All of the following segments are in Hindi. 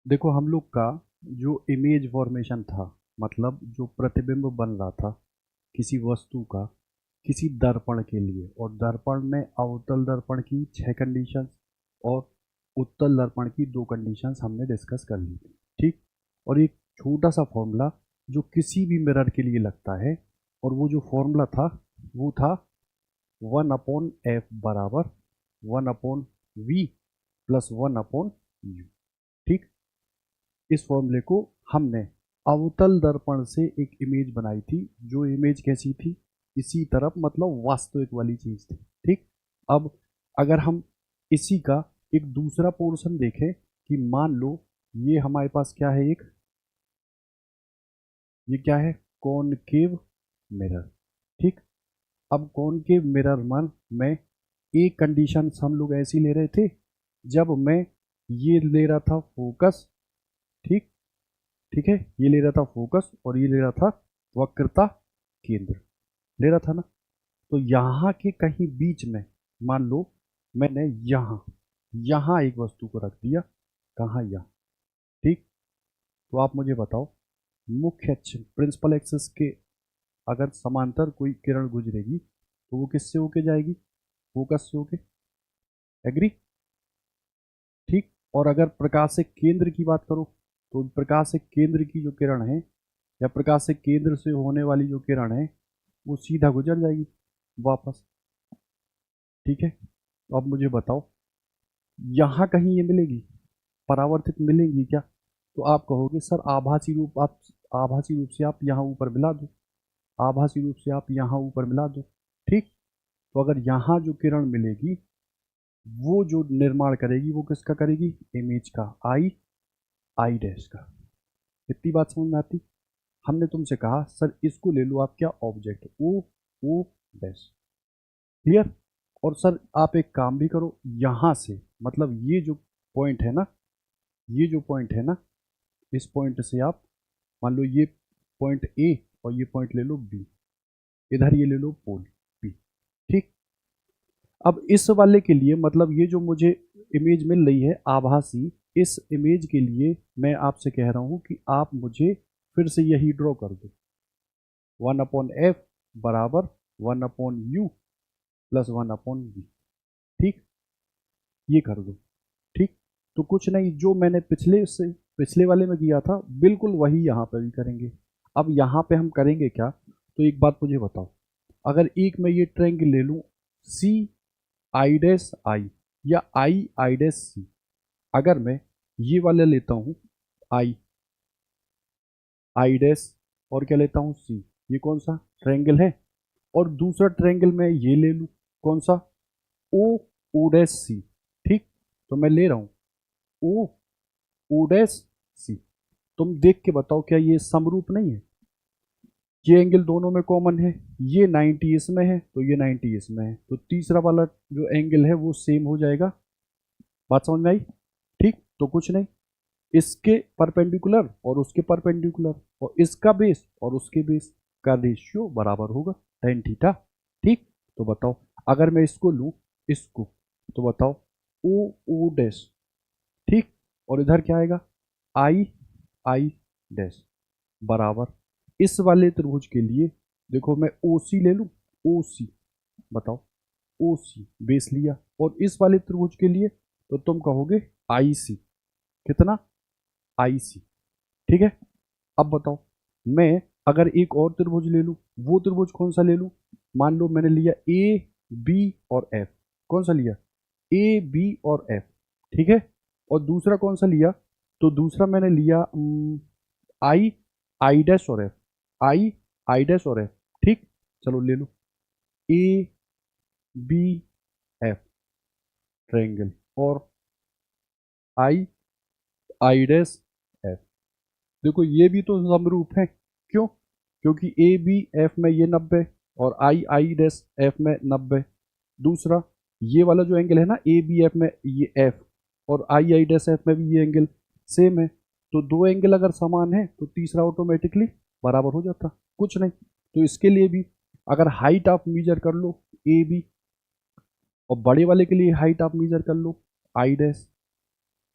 देखो हम लोग का जो इमेज फॉर्मेशन था, मतलब जो प्रतिबिंब बन रहा था किसी वस्तु का किसी दर्पण के लिए, और दर्पण में अवतल दर्पण की 6 कंडीशंस और उत्तल दर्पण की 2 कंडीशंस हमने डिस्कस कर ली थी। ठीक। और एक छोटा सा फॉर्मूला जो किसी भी मिरर के लिए लगता है, और वो जो फॉर्मूला था वो था 1/f बराबर 1/v प्लस 1/u। ठीक। इस फॉर्मूले को हमने अवतल दर्पण से एक इमेज बनाई थी, जो इमेज कैसी थी, इसी तरफ, मतलब वास्तविक वाली चीज थी। ठीक। अब अगर हम इसी का एक दूसरा पोर्शन देखें कि मान लो ये हमारे पास क्या है, एक ये क्या है, कॉनकेव मिरर। ठीक। अब कॉनकेव मिरर में एक कंडीशन हम लोग ऐसी ले रहे थे, जब मैं ये ले रहा था फोकस। ठीक। ठीक है, ये ले रहा था फोकस और ये ले रहा था वक्रता केंद्र, ले रहा था ना। तो यहाँ के कहीं बीच में मान लो मैंने यहाँ यहाँ एक वस्तु को रख दिया, कहाँ, यहाँ। ठीक। तो आप मुझे बताओ, मुख्य अक्ष प्रिंसिपल एक्सिस के अगर समांतर कोई किरण गुजरेगी तो वो किससे होके जाएगी, फोकस से होके। एग्री। ठीक। और अगर प्रकाश से केंद्र की बात करो तो प्रकाश से केंद्र की जो किरण है, या प्रकाश से केंद्र से होने वाली जो किरण है, वो सीधा गुजर जाएगी वापस। ठीक है। तो अब मुझे बताओ, यहाँ कहीं ये मिलेगी, परावर्तित मिलेगी क्या? तो आप कहोगे सर आभासी रूप, आप आभासी रूप से आप यहाँ ऊपर मिला दो, आभासी रूप से आप यहाँ ऊपर मिला दो। ठीक। तो अगर यहाँ जो किरण मिलेगी वो जो निर्माण करेगी वो किसका करेगी, इमेज का, आई आई डैश का। इतनी बात समझ में आती? हमने तुमसे कहा सर इसको ले लो आप, क्या, ऑब्जेक्ट, ओ ओ डैश। क्लियर? और सर आप एक काम भी करो, यहां से, मतलब ये जो पॉइंट है ना, ये जो पॉइंट है ना, इस पॉइंट से आप मान लो ये पॉइंट ए और ये पॉइंट ले लो बी, इधर ये ले लो पोल बी। ठीक। अब इस वाले के लिए, मतलब ये जो मुझे इमेज मिल रही है आभासी, इस इमेज के लिए मैं आपसे कह रहा हूं कि आप मुझे फिर से यही ड्रॉ कर दो, 1/f बराबर 1/u प्लस 1/v। ठीक। ये कर दो। ठीक। तो कुछ नहीं, जो मैंने पिछले वाले में किया था बिल्कुल वही यहाँ पे भी करेंगे। अब यहाँ पे हम करेंगे क्या, तो एक बात मुझे बताओ, अगर एक मैं ये ट्रायंगल ले लूँ सी आई डैश आई, या आई आई डैश सी, अगर मैं ये वाला लेता हूँ आई आई डैश, और क्या लेता हूँ सी, ये कौन सा ट्रायंगल है, और दूसरा ट्रायंगल मैं ये ले लूँ, कौन सा, ओ ओ डैश सी। ठीक। तो मैं ले रहा हूँ ओ ओ डैश सी। तुम देख के बताओ क्या ये समरूप नहीं है? ये एंगल दोनों में कॉमन है, ये 90 इसमें है तो ये 90 इसमें है, तो तीसरा वाला जो एंगल है वो सेम हो जाएगा। बात समझ में आई? ठीक। तो कुछ नहीं, इसके परपेंडिकुलर और उसके परपेंडिकुलर और इसका बेस और उसके बेस का रेशियो बराबर होगा tan थीटा। ठीक। तो बताओ, अगर मैं इसको लूं, इसको, तो बताओ ओ ओ डैश। ठीक। और इधर क्या आएगा, आई आई डैश बराबर, इस वाले त्रिभुज के लिए देखो मैं ओ सी ले लूं, ओ सी, बताओ, ओ सी बेस लिया, और इस वाले त्रिभुज के लिए तो तुम कहोगे आई सी, कितना, आई सी। ठीक है। अब बताओ, मैं अगर एक और त्रिभुज ले लूं, वो त्रिभुज कौन सा ले लूं, मान लो मैंने लिया ए बी और एफ, कौन सा लिया, ए बी और एफ। ठीक है। और दूसरा कौन सा लिया, तो दूसरा मैंने लिया आई आई डैश और एफ, आई आई डैश और एफ। ठीक। चलो ले लो ए बी एफ ट्रायंगल, और आई आई डैश एफ। देखो ये भी तो समरूप है, क्यों, क्योंकि ए बी एफ में ये 90 और आई आई डैश एफ में 90। दूसरा ये वाला जो एंगल है ना ए बी एफ में ये एफ, और आई आई डैश एफ में भी ये एंगल सेम है। तो दो एंगल अगर समान है तो तीसरा ऑटोमेटिकली बराबर हो जाता, कुछ नहीं। तो इसके लिए भी अगर हाइट आप मीजर कर लो ए बी, और बड़े वाले के लिए हाइट आप मीजर कर लो आई डैश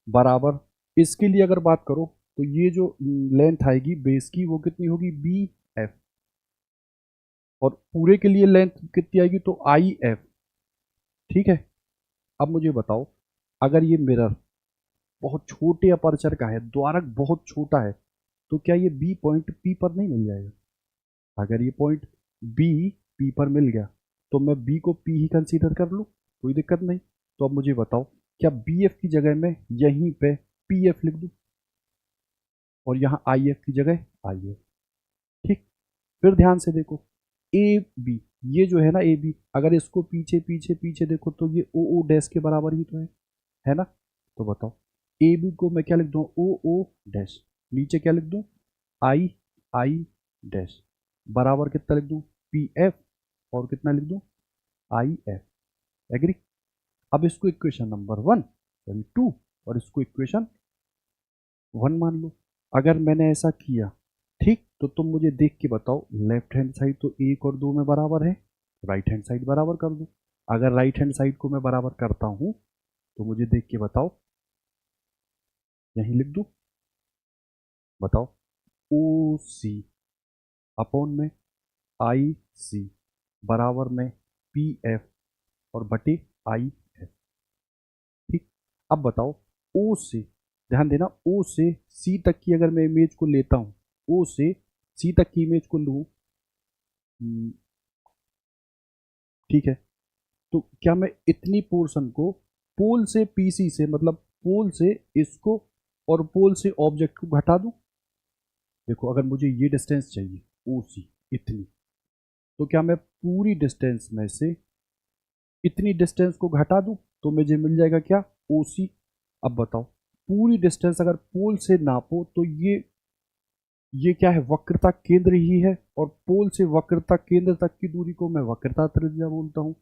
बराबर इसके लिए अगर बात करो तो ये जो लेंथ आएगी बेस की वो कितनी होगी, बी एफ, और पूरे के लिए लेंथ कितनी आएगी, तो आई एफ। ठीक है, अब मुझे बताओ, अगर ये मिरर बहुत छोटे अपर्चर का है, द्वारक बहुत छोटा है, तो क्या ये बी पॉइंट पी पर नहीं मिल जाएगा? अगर ये पॉइंट बी पी पर मिल गया तो मैं बी को पी ही कंसीडर कर लूँ, कोई दिक्कत नहीं। तो अब मुझे बताओ, क्या बी एफ की जगह मैं यहीं पे पी एफ लिख दूँ और यहाँ आई एफ की जगह आई एफ? ठीक, फिर ध्यान से देखो, ए बी, ये जो है ना ए बी, अगर इसको पीछे पीछे पीछे देखो तो ये ओ ओ डैश के बराबर ही तो है ना? तो बताओ, ए बी को मैं क्या लिख दूँ, ओ ओ डैश, नीचे क्या लिख दूँ, आई आई डैश, बराबर कितना लिख दूँ, पी एफ, और कितना लिख दूँ, आई एफ। एग्री? अब इसको इक्वेशन नंबर 1 सॉरी 2 और इसको इक्वेशन 1 मान लो। अगर मैंने ऐसा किया, ठीक, तो तुम मुझे देख के बताओ, लेफ्ट हैंड साइड तो 1 और 2 में बराबर है, राइट हैंड साइड बराबर कर दो। अगर राइट हैंड साइड को मैं बराबर करता हूं तो मुझे देख के बताओ, यहीं लिख दूं, बताओ, ओ सी अपॉन में आई सी बराबर में पी एफ और बटे आई एफ। ठीक, अब बताओ, ओ से, ध्यान देना, ओ से सी तक की अगर मैं इमेज को लेता हूं, ओ से सी तक की इमेज को लूं, ठीक है, तो क्या मैं इतनी पोर्शन को पोल से पीसी से, मतलब पोल से इसको और पोल से ऑब्जेक्ट को घटा दूं? देखो, अगर मुझे ये डिस्टेंस चाहिए ओ सी इतनी, तो क्या मैं पूरी डिस्टेंस में से इतनी डिस्टेंस को घटा दूं तो मुझे मिल जाएगा क्या, ओ सी। अब बताओ, पूरी डिस्टेंस अगर पोल से नापो तो ये क्या है, वक्रता केंद्र ही है, और पोल से वक्रता केंद्र तक की दूरी को मैं वक्रता त्रिज्या बोलता हूँ।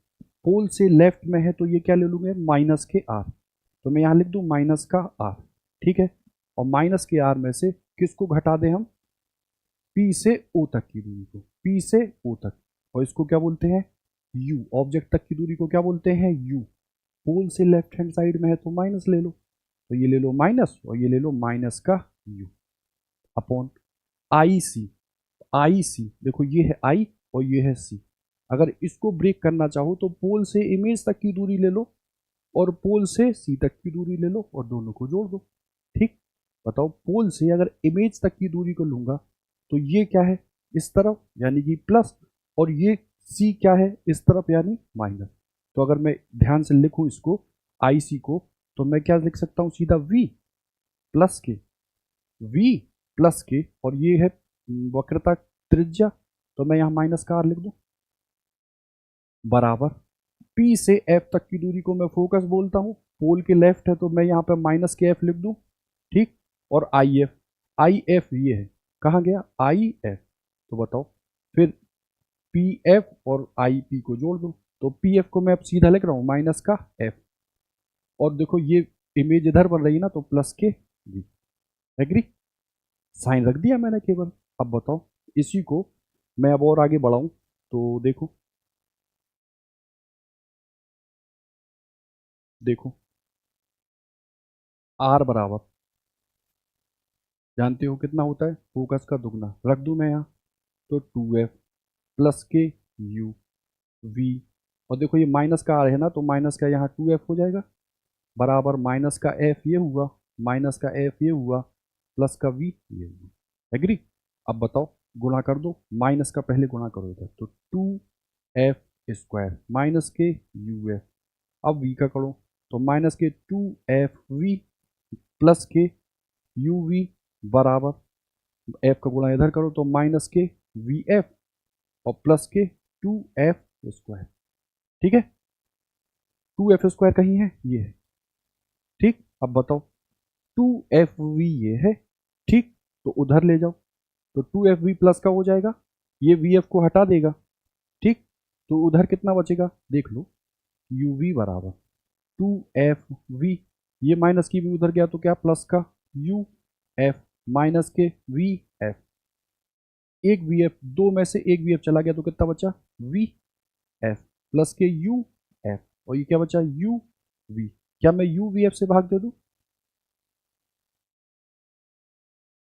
पोल से लेफ्ट में है तो ये क्या ले लूंगे, माइनस के आर, तो मैं यहाँ लिख दूँ माइनस का आर। ठीक है, और माइनस के आर में से किसको घटा दें हम, पी से ओ तक की दूरी को, पी से ओ तक, और इसको क्या बोलते हैं, यू, ऑब्जेक्ट तक की दूरी को क्या बोलते हैं, यू। पोल से लेफ्ट हैंड साइड में है तो माइनस ले लो, तो ये ले लो माइनस और ये ले लो माइनस का यू अपॉन आई सी। आई सी देखो, ये है आई और ये है सी। अगर इसको ब्रेक करना चाहो तो पोल से इमेज तक की दूरी ले लो और पोल से सी तक की दूरी ले लो और दोनों को जोड़ दो। ठीक, बताओ, पोल से अगर इमेज तक की दूरी को लूंगा तो ये क्या है, इस तरफ यानी कि प्लस, और ये सी क्या है, इस तरफ यानी माइनस। तो अगर मैं ध्यान से लिखूं इसको, आई सी को, तो मैं क्या लिख सकता हूं, सीधा वी प्लस के, वी प्लस के, और ये है वक्रता त्रिज्या, तो मैं यहां माइनस का आर लिख दूं, बराबर पी से एफ तक की दूरी को मैं फोकस बोलता हूं, पोल के लेफ्ट है तो मैं यहां पे माइनस के एफ लिख दूं। ठीक, और आई एफ ये है, कहाँ गया, आई एफ, तो बताओ, फिर पी एफ और आई पी को जोड़ दो, तो पी एफ को मैं अब सीधा लिख रहा हूं माइनस का एफ, और देखो ये इमेज इधर बन रही है ना, तो प्लस के वी। एग्री? साइन रख दिया मैंने केवल। अब बताओ, इसी को मैं अब और आगे बढ़ाऊं तो देखो, देखो आर बराबर, जानते हो कितना होता है, फोकस का दुगना, रख दूं मैं यहाँ, तो 2f प्लस के यू वी, और देखो ये माइनस का आर है ना, तो माइनस का यहाँ 2f हो जाएगा, बराबर माइनस का एफ ये हुआ, माइनस का एफ ये हुआ, प्लस का वी ये हुआ। एग्री? अब बताओ, गुणा कर दो, माइनस का पहले गुणा करो इधर, तो 2f स्क्वायर माइनस के यू एफ, अब वी का करो, तो माइनस के 2f वी प्लस के यू वी, बराबर एफ का गुणा इधर करो तो माइनस के वी एफ और प्लस के 2f स्क्वायर। ठीक है, 2f स्क्वायर कहीं है, ये है। ठीक, अब बताओ, 2f v ये है, ठीक, तो उधर ले जाओ, तो 2f v प्लस का हो जाएगा, ये vf को हटा देगा। ठीक, तो उधर कितना बचेगा, देख लो, uv बराबर 2f v, ये माइनस की भी उधर गया तो क्या, प्लस का uf माइनस के vf, एक vf, दो में से एक vf चला गया तो कितना बचा, vf प्लस के uf, और ये क्या बचा, uv। क्या मैं uvf से भाग दे दूं,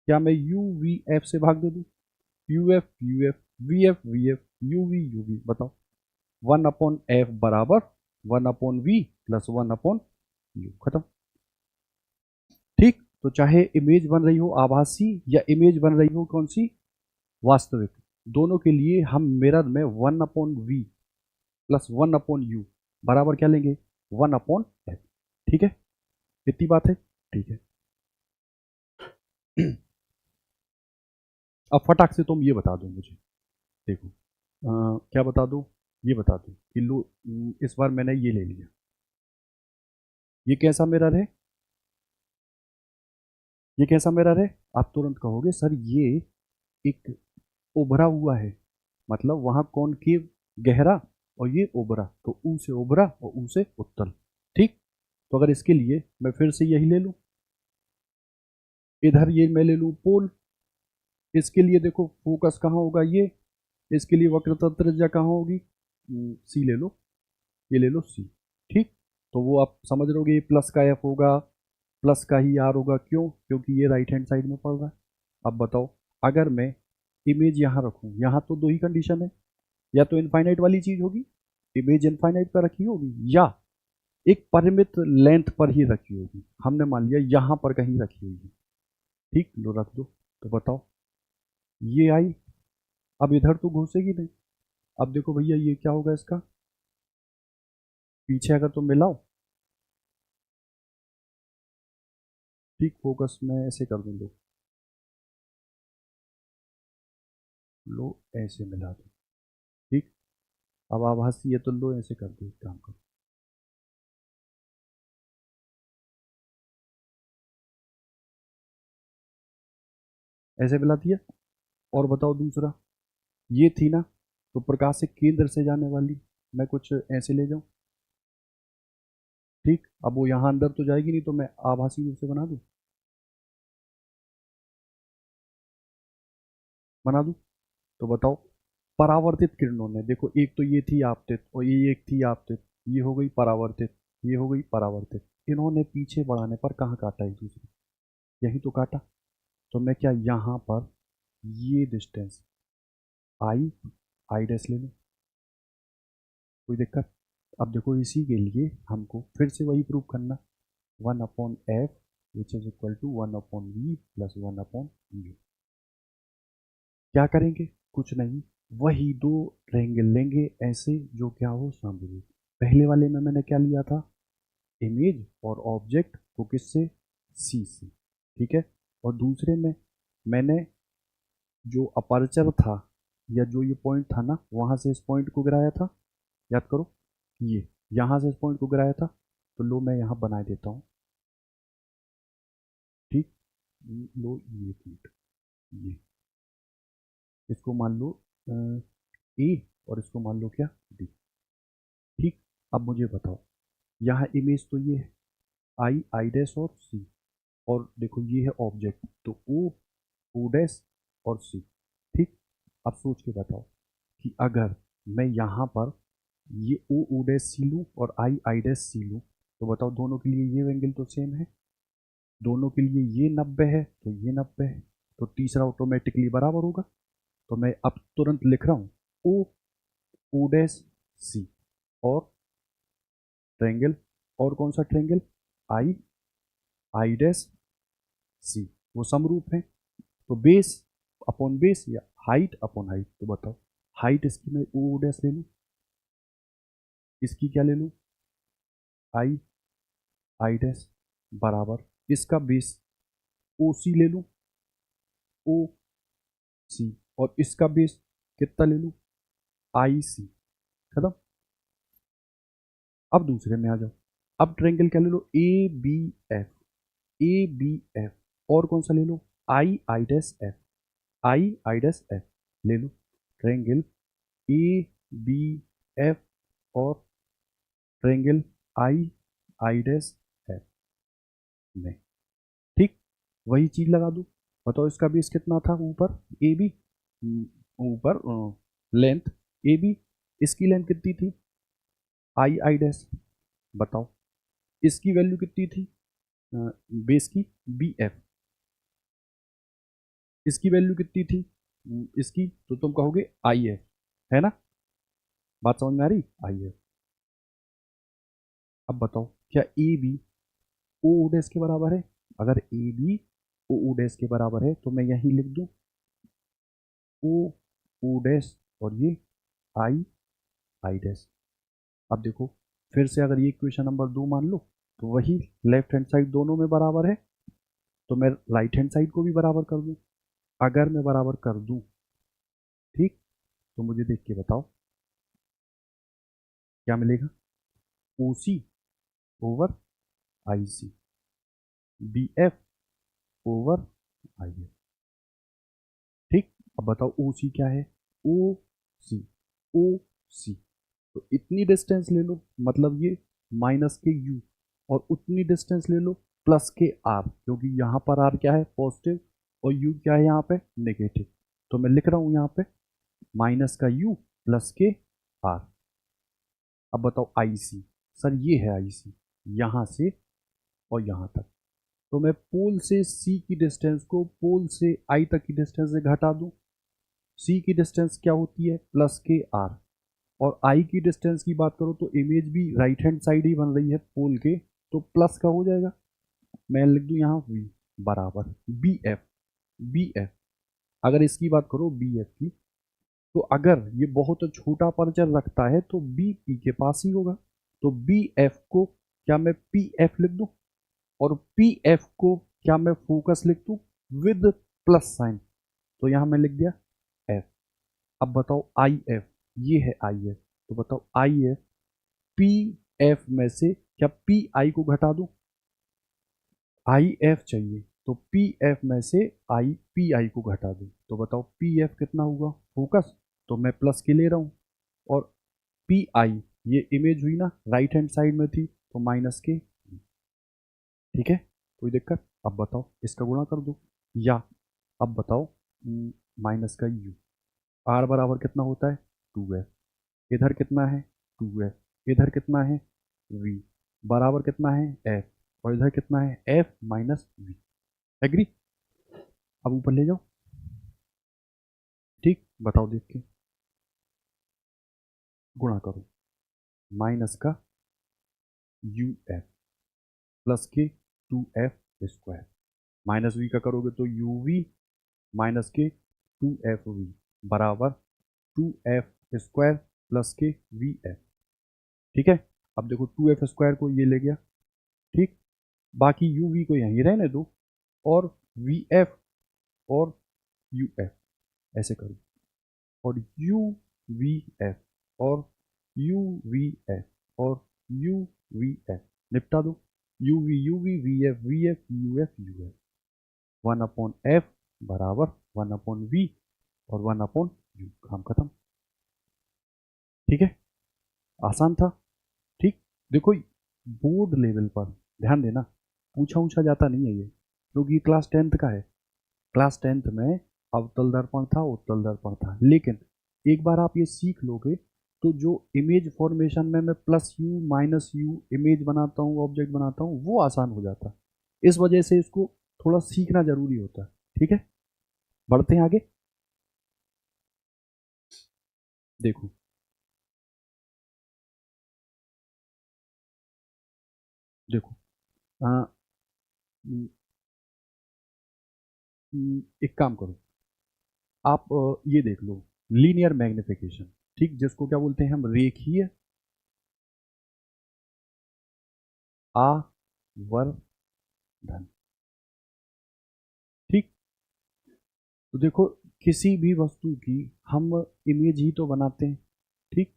क्या मैं यू वी एफ से भाग दे दूँ? U F V F U V, बताओ। 1/f बराबर 1/v प्लस 1/u, खत्म। ठीक, तो चाहे इमेज बन रही हो आभासी या इमेज बन रही हो कौन सी, वास्तविक, दोनों के लिए हम मिरर में 1/v प्लस 1/u बराबर क्या लेंगे, 1/f। ठीक है, इतनी बात है। ठीक है। अब फटाक से तुम ये बता दो मुझे, देखो क्या बता दो, ये बता दो कि लो इस बार मैंने ये ले लिया, ये कैसा मिरर है, ये कैसा मिरर है? आप तुरंत कहोगे सर ये एक उभरा हुआ है, मतलब वहां कॉनकेव गहरा और ये उभरा, तो ऊ से उभरा और ऊ से उत्तल। ठीक, तो अगर इसके लिए मैं फिर से यही ले लूं, इधर ये मैं ले लूं पोल, इसके लिए देखो फोकस कहाँ होगा, ये, इसके लिए वक्रता त्रिज्या कहाँ होगी, सी ले लो, ये ले लो सी। ठीक, तो वो आप समझ रहोगे ये प्लस का एफ होगा, प्लस का ही आर होगा, क्यों, क्योंकि ये राइट हैंड साइड में पड़ रहा है। अब बताओ, अगर मैं इमेज यहाँ रखूँ, यहाँ तो दो ही कंडीशन है, या तो इनफाइनाइट वाली चीज होगी, इमेज इनफाइनाइट पर रखी होगी, या एक परिमित लेंथ पर ही रखी होगी, हमने मान लिया यहाँ पर कहीं रखी होगी। ठीक, लो रख दो, तो बताओ ये आई, अब इधर तो घुसेगी नहीं। अब देखो भैया ये क्या होगा इसका, पीछे अगर तुम मिलाओ, ठीक, फोकस में ऐसे कर दूं, लो ऐसे मिला दो। ठीक, अब आभासी है तो लो ऐसे कर दो, एक काम करो, ऐसे मिला दिया। और बताओ दूसरा, ये थी ना, तो प्रकाश के केंद्र से जाने वाली, मैं कुछ ऐसे ले जाऊं। ठीक, अब वो यहाँ अंदर तो जाएगी नहीं, तो मैं आभासी रूप से बना दूं, बना दूं। तो बताओ, परावर्तित किरणों ने, देखो एक तो ये थी आपतित और ये एक थी आपतित, ये हो गई परावर्तित, ये हो गई परावर्तित, इन्होंने पीछे बढ़ाने पर कहाँ काटा एक दूसरे, यही तो काटा। तो मैं क्या यहाँ पर ये डिस्टेंस आई आई डैश ले लूँ, कोई दिक्कत? अब देखो इसी के लिए हमको फिर से वही प्रूव करना, 1/f which is equal to 1/v plus 1/u। क्या करेंगे, कुछ नहीं, वही दो ट्रायंगल लेंगे ऐसे जो क्या हो समरूप। पहले वाले में मैंने क्या लिया था, इमेज और ऑब्जेक्ट को किससे, सी से, ठीक है। और दूसरे में मैंने जो अपर्चर था या जो ये पॉइंट था ना, वहां से इस पॉइंट को गिराया था, याद करो, ये यहाँ से इस पॉइंट को गिराया था, तो लो मैं यहाँ बना देता हूँ। ठीक, लो ये पॉइंट, ये, इसको मान लो ए और इसको मान लो क्या, डी। ठीक, अब मुझे बताओ, यहाँ इमेज तो ये है, आई डैश और सी, और देखो ये है ऑब्जेक्ट, तो ओ डैश और सी। ठीक, अब सोच के बताओ कि अगर मैं यहाँ पर ये ओ डैश सी लूँ और आई डैश सी लूँ, तो बताओ दोनों के लिए ये एंगल तो सेम है, दोनों के लिए ये 90 है तो ये 90 है, तो तीसरा ऑटोमेटिकली बराबर होगा। तो मैं अब तुरंत लिख रहा हूँ ओ ओ डैश सी और ट्रायंगल, और कौन सा triangle, I I dash C, वो समरूप है, तो बेस अपॉन बेस या हाइट अपॉन हाइट, तो बताओ हाइट इसकी मैं ओ डैश ले लूँ, इसकी क्या ले लूँ, आई आई डैश बराबर, इसका बेस ओ सी ले लूँ, ओ सी, और इसका बेस कितना ले लूँ, आई सी, खत्म। अब दूसरे में आ जाओ, अब ट्रायंगल क्या ले लो, A B F, A B F, और कौन सा ले लो, I I dash F, I I dash F ले लो, ट्रायंगल ए बी एफ और triangle I I dash F में। ठीक, वही चीज लगा दूं, बताओ इसका बेस कितना था ऊपर, ए बी, ऊपर लेंथ ए बी, इसकी लेंथ कितनी थी, आई आई डैश, बताओ इसकी वैल्यू कितनी थी बेस की, बी एफ, इसकी वैल्यू कितनी थी इसकी, तो तुम कहोगे आई है ना, बात समझ में आ रही, आई है। अब बताओ क्या ए बी ओ डैश के बराबर है? अगर ए बी ओ डैश के बराबर है तो मैं यही लिख दूं ओ डैश और ये आई आई डैश। अब देखो फिर से, अगर ये इक्वेशन नंबर 2 मान लो तो वही लेफ्ट हैंड साइड दोनों में बराबर है, तो मैं राइट हैंड साइड को भी बराबर कर दूं। अगर मैं बराबर कर दूं, ठीक, तो मुझे देख के बताओ क्या मिलेगा। O C over I C, B F over I F. ठीक, अब बताओ ओ सी क्या है, ओ सी, ओ सी, तो इतनी डिस्टेंस ले लो, मतलब ये माइनस के यू, और उतनी डिस्टेंस ले लो प्लस के आर, क्योंकि यहाँ पर आर क्या है, पॉजिटिव, और यू क्या है यहाँ पे, नेगेटिव। तो मैं लिख रहा हूँ यहाँ पे माइनस का यू प्लस के आर। अब बताओ आई सी, सर ये है आई सी, यहाँ से और यहाँ तक, तो मैं पोल से सी की डिस्टेंस को पोल से आई तक की डिस्टेंस से घटा दूं। सी की डिस्टेंस क्या होती है, प्लस के आर, और आई की डिस्टेंस की बात करो तो इमेज भी राइट हैंड साइड ही बन रही है पोल के, तो प्लस का हो जाएगा। मैं लिख दूं यहाँ वी बराबर बी एफ, बी एफ। अगर इसकी बात करो बी एफ की, तो अगर ये बहुत छोटा अपर्चर रखता है तो बी पी के पास ही होगा, तो बी एफ को क्या मैं पी एफ लिख दूं, और पी एफ को क्या मैं फोकस लिख दूं विद प्लस साइन, तो यहां मैं लिख दिया एफ। अब बताओ आई एफ, ये है आई एफ, तो बताओ आई एफ पी एफ में से क्या पी आई को घटा दूं, आई एफ चाहिए तो पी एफ में से आई पी आई को घटा दूं, तो बताओ पी एफ कितना होगा फोकस, तो मैं प्लस के ले रहा हूं, और पी आई ये इमेज हुई ना राइट हैंड साइड में थी तो माइनस के, ठीक है, कोई दिक्कत। अब बताओ इसका गुणा कर दो, या अब बताओ माइनस का यू, आर बराबर कितना होता है 2f, इधर कितना है 2f, इधर कितना है v, बराबर कितना है f, और इधर कितना है f माइनस v। एग्री? अब ऊपर ले जाओ, ठीक, बताओ देख के, गुणा करो माइनस का यू एफ प्लस के 2f स्क्वायर, माइनस वी का करोगे तो यू वी माइनस के 2f v बराबर 2f स्क्वायर प्लस के वी एफ। ठीक है, अब देखो 2f स्क्वायर को ये ले गया, ठीक, बाकी यू वी को यहीं रहने दो, और वी एफ और यू एफ ऐसे करो, और यू वी एफ और यू वी एफ और यू वी एफ निपटा दो, you we F U F 1/f बराबर 1/v और 1/u, काम खत्म। ठीक है, आसान था। ठीक, देखो बोर्ड लेवल पर ध्यान देना, पूछा पूछा जाता नहीं है ये, क्योंकि ये क्लास 10th का है। क्लास 10th में अवतल दर्पण था, उत्तल दर्पण था, लेकिन एक बार आप ये सीख लोगे तो जो इमेज फॉर्मेशन में मैं plus you minus you image बनाता हूँ, ऑब्जेक्ट बनाता हूँ, वो आसान हो जाता है। इस वजह से इसको थोड़ा सीखना जरूरी होता है। ठीक है, बढ़ते हैं आगे। देखो देखो आ, एक काम करो, आप ये देख लो लीनियर मैग्निफिकेशन, ठीक, जिसको क्या बोलते हैं हम, रेखीय आवर्धन। ठीक, तो देखो किसी भी वस्तु की हम इमेज ही तो बनाते हैं, ठीक,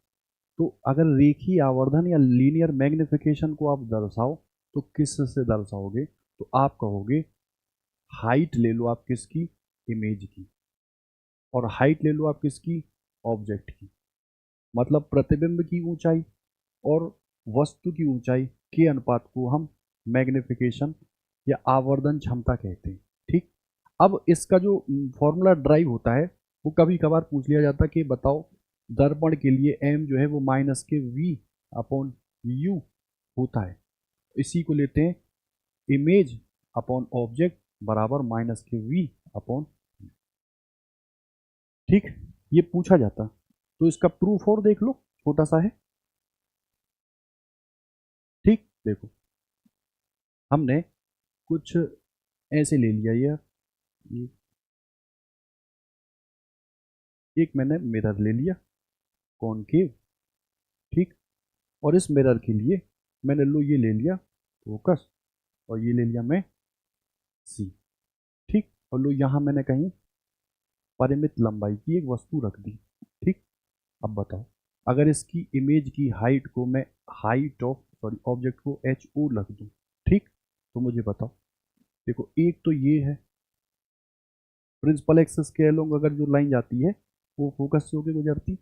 तो अगर रेखीय आवर्धन या लीनियर मैग्निफिकेशन को आप दर्शाओ तो किस से दर्शाओगे, तो आप कहोगे हाइट ले लो आप किसकी, इमेज की, और हाइट ले लो आप किसकी, ऑब्जेक्ट की, मतलब प्रतिबिंब की ऊंचाई और वस्तु की ऊंचाई के अनुपात को हम मैग्निफिकेशन या आवर्धन क्षमता कहते हैं। ठीक, अब इसका जो फॉर्मूला ड्राइव होता है वो कभी कभार पूछ लिया जाता है कि बताओ दर्पण के लिए m जो है वो माइनस के v अपॉन u होता है, इसी को लेते हैं इमेज अपॉन ऑब्जेक्ट बराबर माइनस के v अपॉन, ठीक, ये पूछा जाता तो इसका प्रूफ और देख लो, छोटा सा है। ठीक, देखो हमने कुछ ऐसे ले लिया ये एक मैंने मिरर ले लिया कॉनकेव, ठीक, और इस मिरर के लिए मैंने लो ये ले लिया फोकस, और ये ले लिया मैं सी, ठीक, और लो यहाँ मैंने कहीं परिमित लंबाई की एक वस्तु रख दी। ठीक, अब बताओ अगर इसकी इमेज की हाइट को मैं हाइट ऑफ सॉरी ऑब्जेक्ट को एच ओ रख दूं, ठीक, तो मुझे बताओ, देखो एक तो ये है प्रिंसिपल एक्सेस के अलोंग अगर जो लाइन जाती है वो फोकस से होके गुजरती,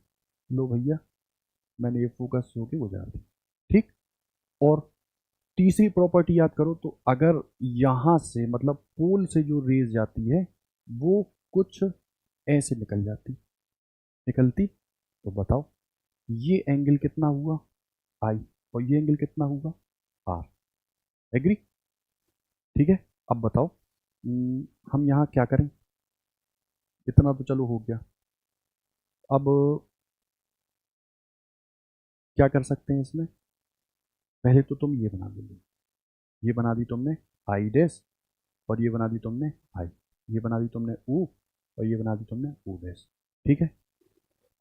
लो भैया मैंने ये फोकस से होके गुजार दी। ठीक, और तीसरी प्रॉपर्टी याद करो, तो अगर यहां से मतलब पोल से जो रेज जाती है वो कुछ ऐसे निकल जाती, निकलती, तो बताओ ये एंगल कितना हुआ आई, और ये एंगल कितना हुआ आर। एग्री? ठीक है, अब बताओ हम यहाँ क्या करें, इतना तो चलो हो गया। अब क्या कर सकते हैं इसमें, पहले तो तुम ये बना दो, ये बना दी तुमने आई डैश, और ये बना दी तुमने आई, ये बना दी तुमने ओ, और ये बना दी तुमने ओ डैश। ठीक है,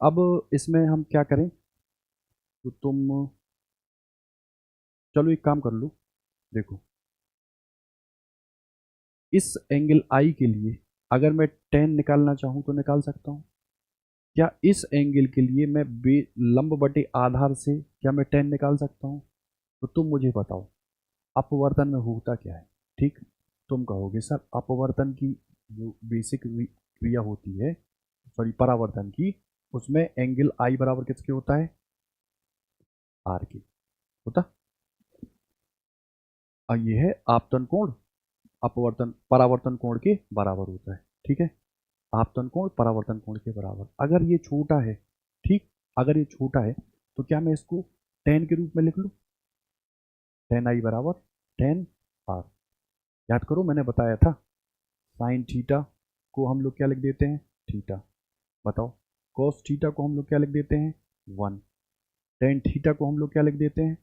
अब इसमें हम क्या करें, तो तुम चलो एक काम कर लो, देखो इस एंगल आई के लिए अगर मैं टेन निकालना चाहूँ तो निकाल सकता हूँ, क्या इस एंगल के लिए मैं लंब बटे आधार से क्या मैं टेन निकाल सकता हूँ, तो तुम मुझे बताओ अपवर्तन में होता क्या है। ठीक, तुम कहोगे सर अपवर्तन की जो बेसिक क्रिया होती है, सॉरी परावर्तन की, उसमें एंगल आई बराबर किसके होता है, आर के होता, और ये है आपतन कोण अपवर्तन परावर्तन कोण के बराबर होता है। ठीक है, आपतन कोण परावर्तन कोण के बराबर, अगर ये छोटा है, ठीक, अगर ये छोटा है तो क्या मैं इसको टेन के रूप में लिख लूँ, टेन आई बराबर टेन आर। याद करो मैंने बताया था साइन थीटा को हम लोग क्या लिख देते हैं, थीटा, बताओ कॉस थीटा को हम लोग क्या लिख देते हैं, वन, टेन थीटा को हम लोग क्या लिख देते हैं,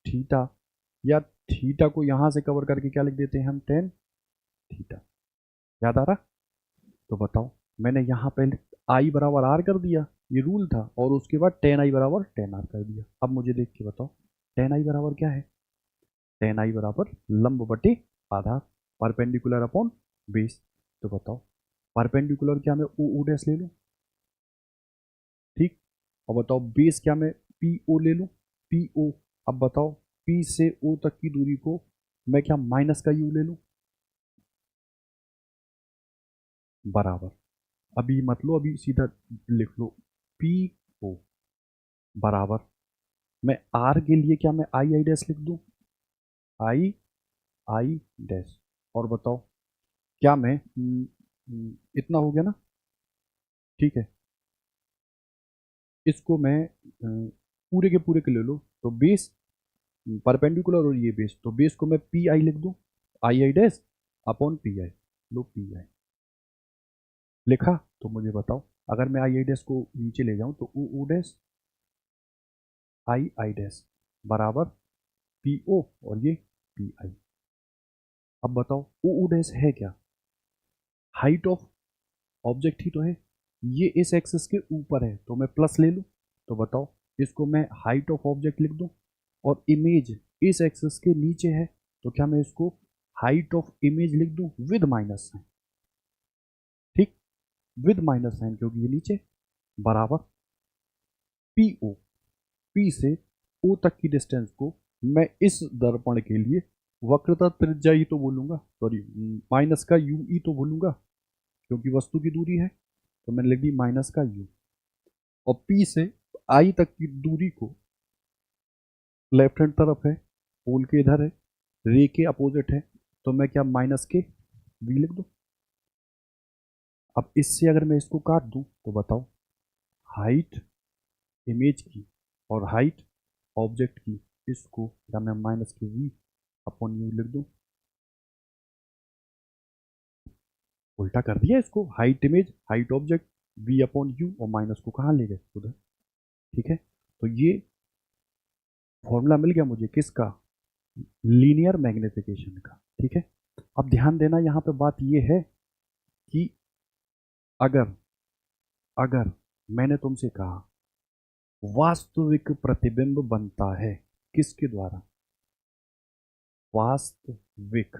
थीटा, या थीटा को यहां से कवर करके क्या लिख देते हैं हम, टेन थीटा। याद आ रहा? तो बताओ मैंने यहाँ पहले आई बराबर आर कर दिया, ये रूल था, और उसके बाद टेन आई बराबर टेन आर कर दिया। अब मुझे देख के बताओ टेन आई बराबर क्या है, टेन आई बराबर लंब बटे आधार, परपेंडिकुलर अपॉन बेस। तो बताओ परपेंडिकुलर क्या मैं ओ ओ डैश ले लूँ, ठीक, और बताओ बेस क्या मैं पी ओ ले लूँ, पी ओ। अब बताओ पी से ओ तक की दूरी को मैं क्या माइनस का यू ले लूँ, बराबर, अभी मत लो, अभी सीधा लिख लो पी ओ बराबर, मैं आर के लिए क्या मैं आई आई डैश लिख दूं, आई आई डैश, और बताओ क्या मैं इतना हो गया ना, ठीक है, इसको मैं पूरे के पूरे के ले लो, तो बेस परपेंडिकुलर और ये बेस, तो बेस को मैं पी आई लिख दूं, I I dash upon P I, लो पी आई लिखा। तो मुझे बताओ अगर मैं आई आई डैश को नीचे ले जाऊं तो O O dash I I dash बराबर पी ओ, और ये पी आई। अब बताओ ओ ओ डैश है क्या, हाइट ऑफ ऑब्जेक्ट ही तो है, ये इस एक्सिस के ऊपर है तो मैं प्लस ले लूँ, तो बताओ इसको मैं हाइट ऑफ ऑब्जेक्ट लिख दूँ, और इमेज इस एक्सिस के नीचे है तो क्या मैं इसको हाइट ऑफ इमेज लिख दूँ विद माइनस साइन, ठीक, विद माइनस साइन क्योंकि ये नीचे, बराबर पी ओ, पी से ओ तक की डिस्टेंस को मैं इस दर्पण के लिए वक्रता त्रिज्या ही तो बोलूंगा, सॉरी माइनस का यू ई तो बोलूंगा क्योंकि वस्तु की दूरी है, तो मैंने लिख दी माइनस का यू, और पी से आई तक की दूरी को लेफ्ट हैंड तरफ है, पोल के इधर है, रे के अपोजिट है, तो मैं क्या माइनस के वी लिख दूं। अब इससे अगर मैं इसको काट दूं तो बताओ हाइट इमेज की और हाइट ऑब्जेक्ट की, इसको क्या मैं माइनस के वी अपॉन यू लिख दूं, उल्टा कर दिया इसको, height image height object, v upon you, और माइनस को कहाँ ले गए उधर। ठीक है, तो ये फॉर्मूला मिल गया मुझे किसका, लीनियर मैग्निफिकेशन का। ठीक है, अब ध्यान देना यहाँ पे बात ये है कि अगर अगर मैंने तुमसे कहा वास्तविक प्रतिबिंब बनता है किसके द्वारा, वास्तविक,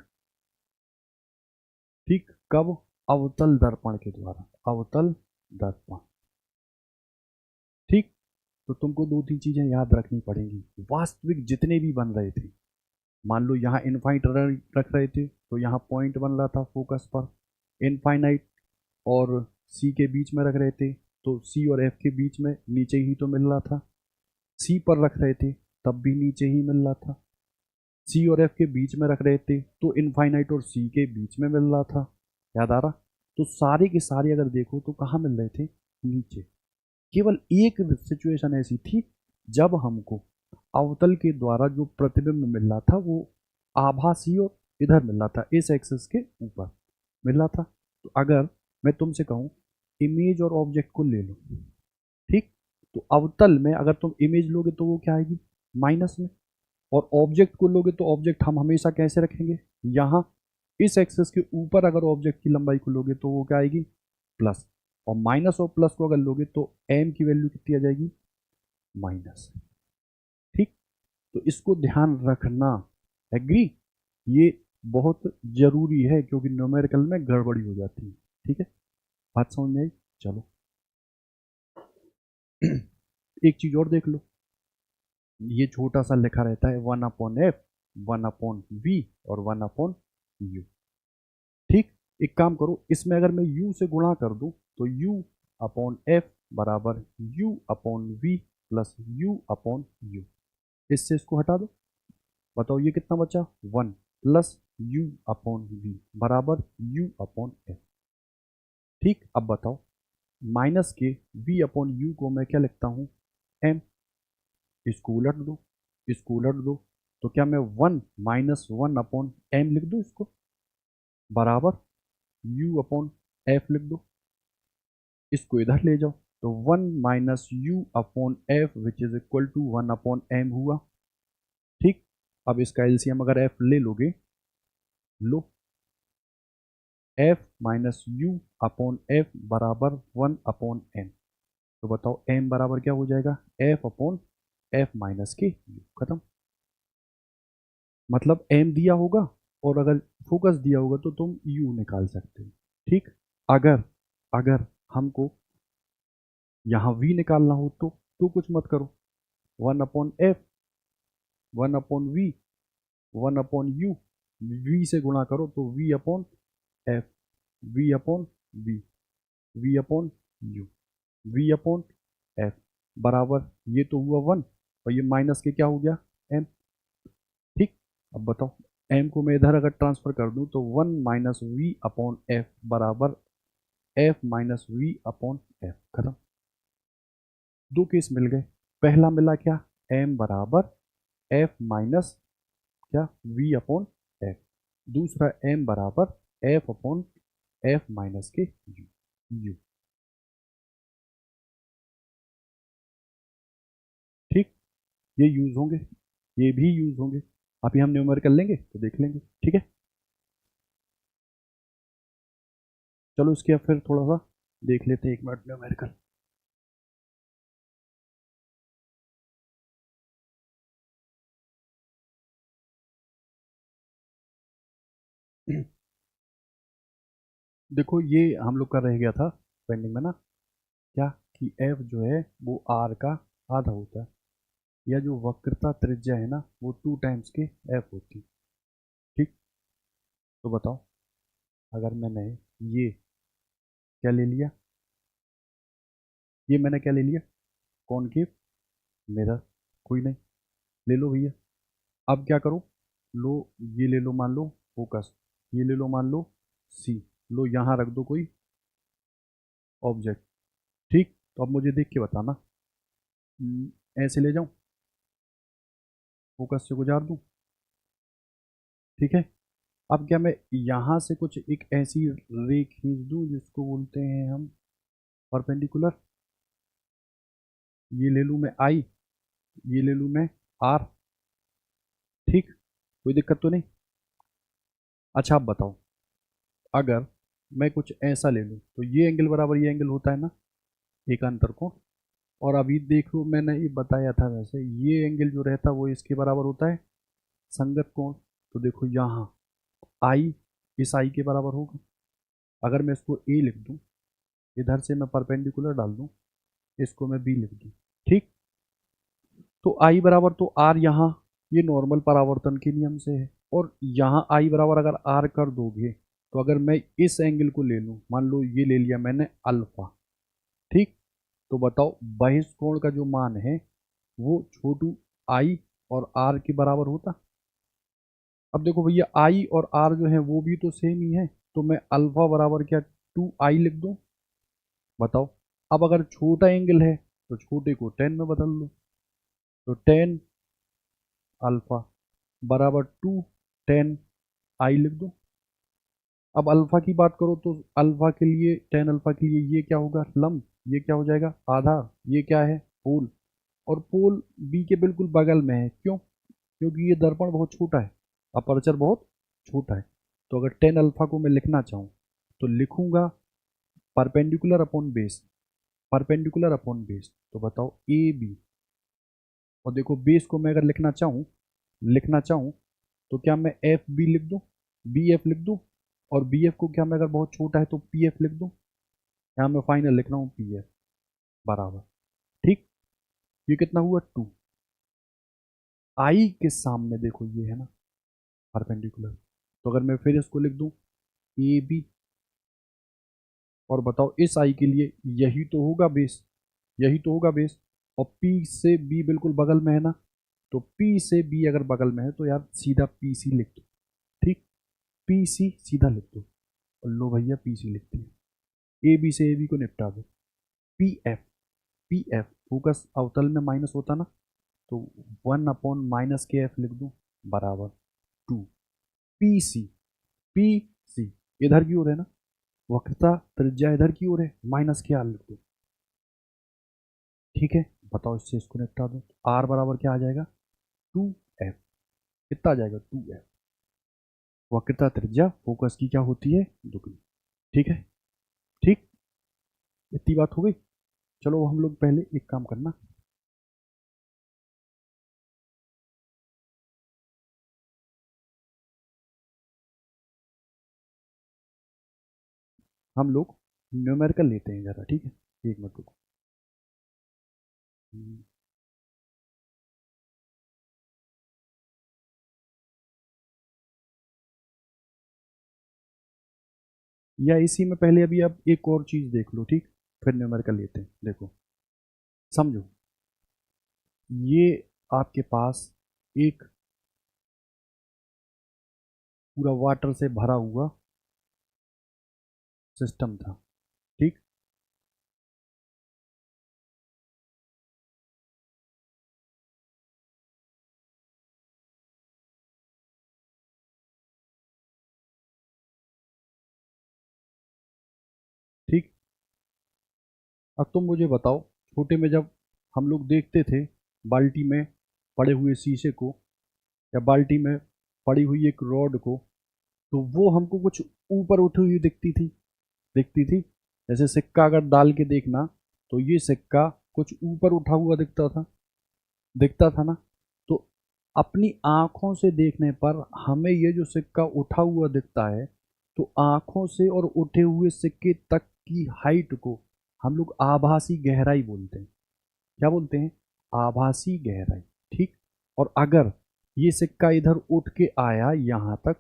ठीक, कब, अवतल दर्पण के द्वारा, अवतल दर्पण। ठीक, तो तुमको दो तीन चीजें याद रखनी पड़ेंगी। वास्तविक जितने भी बन रहे थे, मान लो यहाँ इनफाइट रख रहे थे तो यहाँ पॉइंट बन रहा था फोकस पर, इनफाइनाइट और सी के बीच में रख रहे थे तो सी और एफ के बीच में नीचे ही तो मिल रहा था, सी पर रख रहे थे तब भी नीचे ही मिल रहा था, सी और एफ के बीच में रख रहे थे तो इनफाइनाइट और सी के बीच में मिल रहा था। याद आ रहा, तो सारे के सारे अगर देखो तो कहाँ मिल रहे थे, नीचे। केवल एक सिचुएशन ऐसी थी जब हमको अवतल के द्वारा जो प्रतिबिंब मिल रहा था वो आभासी और इधर मिल रहा था, इस एक्सिस के ऊपर मिल रहा था। तो अगर मैं तुमसे कहूं इमेज और ऑब्जेक्ट को ले लो, ठीक, तो अवतल में अगर तुम इमेज लोगे तो वो क्या आएगी, माइनस में, और ऑब्जेक्ट को लोगे तो ऑब्जेक्ट हम हमेशा कैसे रखेंगे, यहाँ इस एक्सिस के ऊपर अगर ऑब्जेक्ट की लंबाई को लोगे तो वो क्या आएगी, प्लस, और माइनस और प्लस को अगर लोगे तो एम की वैल्यू कितनी आ जाएगी, माइनस। ठीक, तो इसको ध्यान रखना, एग्री, ये बहुत जरूरी है क्योंकि न्यूमेरिकल में गड़बड़ी हो जाती है। ठीक है, बात समझ में आई, चलो एक चीज और देख लो, ये छोटा सा लिखा रहता है 1/f, 1/v और 1/u। ठीक, एक काम करो, इसमें अगर मैं u से गुणा कर दूं तो u/f बराबर u/v प्लस u/u, इससे इसको हटा दो, बताओ ये कितना बचा, 1 प्लस u/v बराबर u/f। ठीक, अब बताओ माइनस के v/u को मैं क्या लिखता हूँ, m, इसको उलट दो, इसको उलट दो, तो क्या मैं 1 माइनस 1/m लिख दूँ इसको, बराबर u/f लिख दो, इसको इधर ले जाओ तो 1 minus u/f which is equal to 1/m हुआ। ठीक, अब इसका एलसीएम अगर f ले लोगे, लो, f माइनस u/f बराबर 1/m, तो बताओ m बराबर क्या हो जाएगा, f/f माइनस के u, खत्म। मतलब m दिया होगा और अगर फोकस दिया होगा तो तुम u निकाल सकते हो। ठीक, अगर अगर हमको यहाँ v निकालना हो तो कुछ मत करो, 1/f, 1/v, 1/u, v से गुणा करो तो v/f, v/v, v/u, v/f बराबर, ये तो हुआ 1 और ये माइनस के क्या हो गया, m। ठीक, अब बताओ m को मैं इधर अगर ट्रांसफर कर दूं तो 1 माइनस v/f बराबर f माइनस v/f, खत्म। दो केस मिल गए, पहला मिला क्या, m बराबर f माइनस क्या, v/f, दूसरा m बराबर f/f माइनस के u। ठीक, ये यूज होंगे, ये भी यूज होंगे, अभी हम न्यूमेरिकल लेंगे तो देख लेंगे। ठीक है, चलो इसके फिर थोड़ा सा देख लेते हैं, 1 मिनट न्यूमेरिकल। देखो ये हम लोग का रह गया था पेंडिंग में ना, क्या, कि f जो है वो r का आधा होता है, या जो वक्रता त्रिज्या है ना वो 2 टाइम्स के f होती है। ठीक, तो बताओ अगर मैंने ये क्या ले लिया, ये मैंने क्या ले लिया, कॉनकेव मिरर, कोई नहीं, ले लो भैया। अब क्या करो, लो, ये ले लो मान लो फोकस, ये ले लो मान लो सी, लो यहाँ रख दो कोई ऑब्जेक्ट। ठीक, तो अब मुझे देख के बताना, ऐसे ले जाऊं, फोकस से गुजार दूं, ठीक है। अब क्या मैं यहाँ से कुछ एक ऐसी रे खींच दूं जिसको बोलते हैं हम परपेंडिकुलर, ये ले लूँ मैं आई, ये ले लूँ मैं आर। ठीक, कोई दिक्कत तो नहीं। अच्छा आप बताओ, अगर मैं कुछ ऐसा ले लूँ तो ये एंगल बराबर ये एंगल होता है ना, एक अंतर कोण। और अभी देख लो मैंने ये बताया था, वैसे ये एंगल जो रहता है वो इसके बराबर होता है, संगत कोण। तो देखो यहाँ आई इस आई के बराबर होगा। अगर मैं इसको ए लिख दूँ, इधर से मैं परपेंडिकुलर डाल दूँ, इसको मैं बी लिख दूँ। ठीक, तो आई बराबर तो आर, यहाँ ये नॉर्मल परावर्तन के नियम से है। और यहाँ आई बराबर अगर आर कर दोगे तो अगर मैं इस एंगल को ले लूँ, मान लो ये ले लिया मैंने अल्फा। ठीक, तो बताओ बहिष्ठ कोण का जो मान है वो छोटू आई और आर के बराबर होता। अब देखो भैया आई और आर जो है वो भी तो सेम ही है, तो मैं अल्फा बराबर क्या 2i लिख दूं। बताओ, अब अगर छोटा एंगल है तो छोटे को 10 में बदल लो, तो 10 अल्फा बराबर 2 10 i लिख दो। अब अल्फा की बात करो तो अल्फा के लिए 10 अल्फा के लिए ये क्या होगा, लंब, ये क्या हो जाएगा आधार, ये क्या है पोल। और पोल बी के बिल्कुल बगल में है, क्यों, क्योंकि ये दर्पण बहुत छोटा है, अपर्चर बहुत छोटा है। तो अगर 10 अल्फा को मैं लिखना चाहूँ तो लिखूंगा perpendicular upon base, perpendicular upon base. तो बताओ ए बी, और देखो बेस को मैं अगर लिखना चाहूँ तो क्या मैं एफ बी लिख दूँ, बी एफ लिख दूँ। और बी एफ को क्या मैं अगर बहुत छोटा है तो पी एफ लिख दूँ। यहाँ मैं फाइनल लिख रहा हूँ पी एफ बराबर। ठीक, ये कितना हुआ 2। आई के सामने देखो ये है ना परपेंडिकुलर, तो अगर मैं फिर इसको लिख दूँ ए बी, और बताओ इस आई के लिए यही तो होगा बेस, यही तो होगा बेस। और P से B बिल्कुल बगल में है ना, तो P से B अगर बगल में है तो यार सीधा PC लिख दो। ठीक, PC सीधा लिख दो, और लो भैया PC लिखते हैं। AB से AB को निपटा दो। PF, PF फोकस अवतल में माइनस होता ना, तो 1/-KF लिख दूं बराबर 2। PC, PC इधर की ओर है ना, वक्रता त्रिज्या इधर की ओर है, -KR लिख दो। ठीक है, बताओ इससे इसको निपटा दो। R बराबर क्या आ जाएगा 2F, कितना आ जाएगा 2F। वक्रता त्रिज्या फोकस की क्या होती है दुगनी। ठीक है, ठीक, इतनी बात हो गई। चलो हम लोग पहले एक काम करना, हम लोग न्यूमेरिकल लेते हैं जरा। ठीक है, एक मिनट रुको। या इसी में पहले अभी आप एक और चीज देख लो, ठीक, फिर न्यूमेरिकल लेते हैं। देखो समझो, ये आपके पास एक पूरा वाटर से भरा हुआ सिस्टम था। ठीक, ठीक, अब तुम मुझे बताओ, छोटे में जब हम लोग देखते थे बाल्टी में पड़े हुए शीशे को, या बाल्टी में पड़ी हुई एक रॉड को, तो वो हमको कुछ ऊपर उठी हुई दिखती थी। जैसे सिक्का अगर डाल के देखना तो ये सिक्का कुछ ऊपर उठा हुआ दिखता था ना। तो अपनी आंखों से देखने पर हमें ये जो सिक्का उठा हुआ दिखता है, तो आंखों से और उठे हुए सिक्के तक की हाइट को हम लोग आभासी गहराई बोलते हैं। क्या बोलते हैं, आभासी गहराई। ठीक, और अगर ये सिक्का इधर उठ के आया यहाँ तक,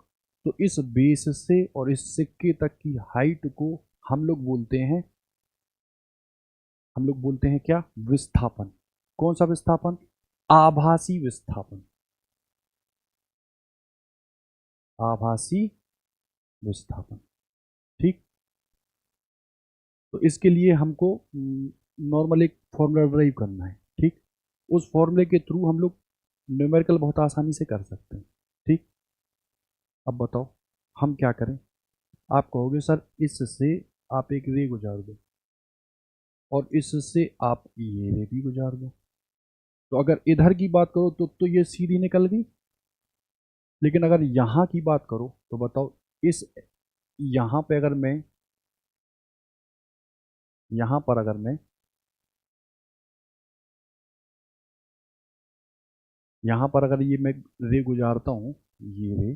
तो इस बेस से और इस सिक्के तक की हाइट को हम लोग बोलते हैं क्या, विस्थापन। कौन सा विस्थापन, आभासी विस्थापन, आभासी विस्थापन। ठीक, तो इसके लिए हमको नॉर्मल एक फॉर्मूला ड्राइव करना है। ठीक, उस फॉर्मूले के थ्रू हम लोग न्यूमेरिकल बहुत आसानी से कर सकते हैं। ठीक, अब बताओ हम क्या करें। आप कहोगे सर इससे आप एक रे गुजार दो, और इससे आप ये रे भी गुजार दो। तो अगर इधर की बात करो तो ये सीधी निकल गई, लेकिन अगर यहाँ की बात करो तो बताओ, इस यहाँ पे अगर मैं, यहाँ पर अगर मैं, यहाँ पर अगर ये मैं रे गुजारता हूँ, ये रे,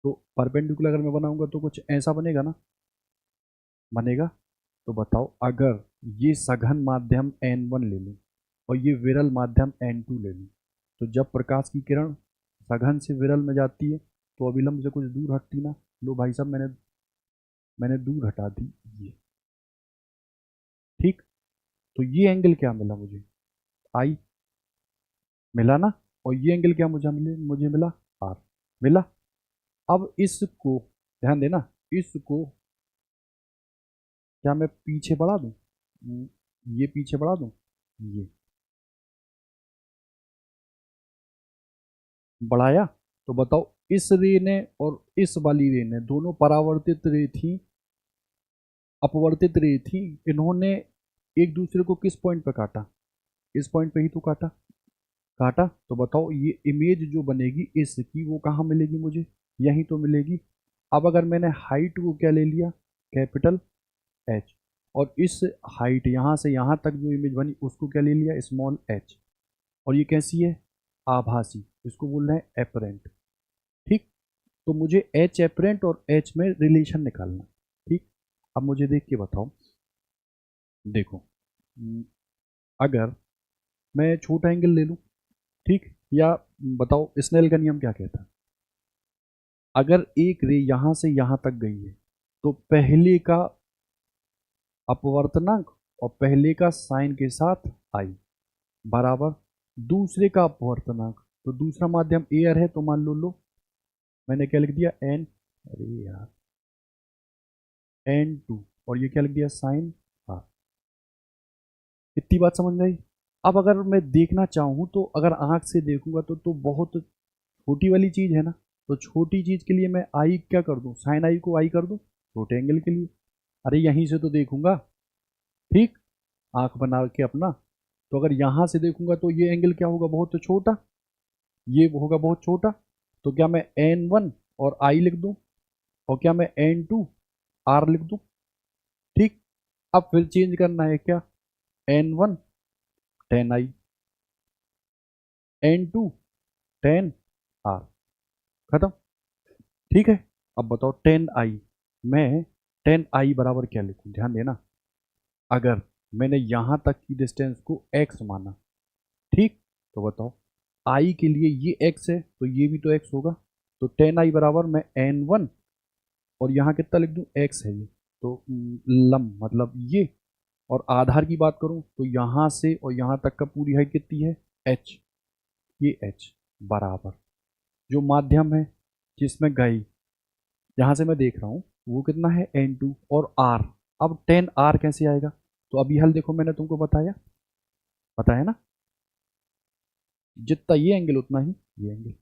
तो परपेंडिकुलर अगर मैं बनाऊंगा तो कुछ ऐसा बनेगा ना, बनेगा। तो बताओ, अगर ये सघन माध्यम n1 ले लूँ और ये विरल माध्यम n2 ले लूँ, तो जब प्रकाश की किरण सघन से विरल में जाती है तो अभिलंब से कुछ दूर हटती ना। लो भाई साहब, मैंने मैंने दूर हटा दी ये। ठीक, तो ये एंगल क्या मिला मुझे, आई मिला ना, और ये एंगल क्या मुझे मिला, आर मिला। अब इसको ध्यान देना, इसको क्या मैं पीछे बढ़ा दूं, ये पीछे बढ़ा दूं, ये बढ़ाया, तो बताओ इस रे ने और इस वाली रे ने दोनों परावर्तित रे थी, अपवर्तित रे थी। इन्होंने एक दूसरे को किस पॉइंट पे काटा, इस पॉइंट पे ही तो काटा, काटा। तो बताओ ये इमेज जो बनेगी इसकी वो कहाँ मिलेगी मुझे, यहीं तो मिलेगी। अब अगर मैंने हाइट को क्या ले लिया, कैपिटल एच, और इस हाइट यहाँ से यहाँ तक जो इमेज बनी उसको क्या ले लिया, स्मॉल एच, और ये कैसी है, आभासी, इसको बोल रहे हैं एपरेंट। ठीक, तो मुझे एच एपरेंट और एच में रिलेशन निकालना। ठीक, अब मुझे देख के बताओ, देखो, अगर मैं छोटा एंगल ले लूँ, ठीक, या बताओ स्नेल का नियम क्या कहता है, अगर एक रे यहाँ से यहाँ तक गई है तो पहले का अपवर्तनांक और पहले का साइन के साथ आई बराबर दूसरे का अपवर्तनांक, तो दूसरा माध्यम एयर है, तो मान लो मैंने क्या लिख दिया, एन, अरे यार, n2, और ये क्या लिख दिया, साइन आर। इतनी बात समझ में आई। अब अगर मैं देखना चाहूँ तो अगर आंख से देखूंगा तो बहुत छोटी वाली चीज़ है ना, तो छोटी चीज़ के लिए मैं आई क्या कर दूँ, साइन आई को आई कर दूँ छोटे एंगल के लिए। अरे यहीं से तो देखूंगा, ठीक, आंख बना के अपना, तो अगर यहाँ से देखूंगा तो ये एंगल क्या होगा, बहुत छोटा, ये होगा बहुत छोटा। तो क्या मैं n1 और आई लिख दूँ, और क्या मैं n2 आर लिख दूँ। ठीक, अब फिर चेंज करना है क्या, n1 10 आई, n2 10 आर, खत्म। ठीक है, अब बताओ 10 आई, मैं 10 आई बराबर क्या लिखूं, ध्यान देना, अगर मैंने यहां तक की डिस्टेंस को x माना, ठीक, तो बताओ आई के लिए ये x है तो ये भी तो x होगा, तो 10 आई बराबर मैं n1 और यहाँ कितना लिख दूं, x है ये, तो लंब मतलब ये, और आधार की बात करूं तो यहाँ से और यहाँ तक का पूरी हाइट कितनी है, h, ये h बराबर जो माध्यम है जिसमें गई, यहाँ से मैं देख रहा हूँ वो कितना है, n2 और r। अब 10r कैसे आएगा, तो अभी हल देखो, मैंने तुमको बताया, पता है ना, जितना ये एंगल उतना ही ये एंगल,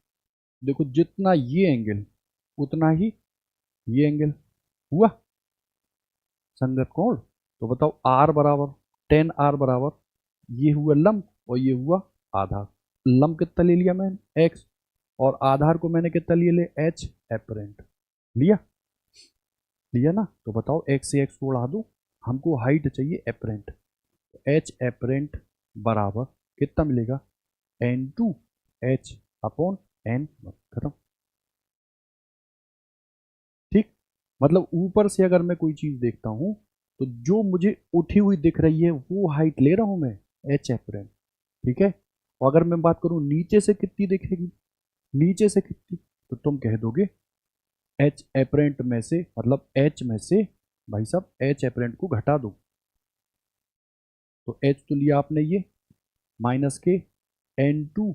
देखो जितना ये एंगल उतना ही ये एंगल, हुआ संगत कोण। तो बताओ r बराबर 10r बराबर, ये हुआ लंब और ये हुआ आधार। लंब कितना ले लिया मैंने, x, और आधार को मैंने कितना लिए ले, h एपरेंट लिया, लिया ना। तो बताओ x से x को उड़ा दो, हमको हाइट चाहिए एपरेंट, h एपरेंट बराबर कितना मिलेगा, n2 h अपॉन n1, खत्म। ठीक, मतलब ऊपर से अगर मैं कोई चीज देखता हूं तो जो मुझे उठी हुई दिख रही है वो हाइट ले रहा हूं मैं, h एपरेंट, ठीक है। और अगर मैं बात करूं नीचे से कितनी दिखेगी, नीचे से कितनी, तो तुम कह दोगे एच एपरेंट में से, मतलब एच में से भाई साहब एच एपरेंट को घटा दो, तो एच तो लिया आपने ये माइनस के n2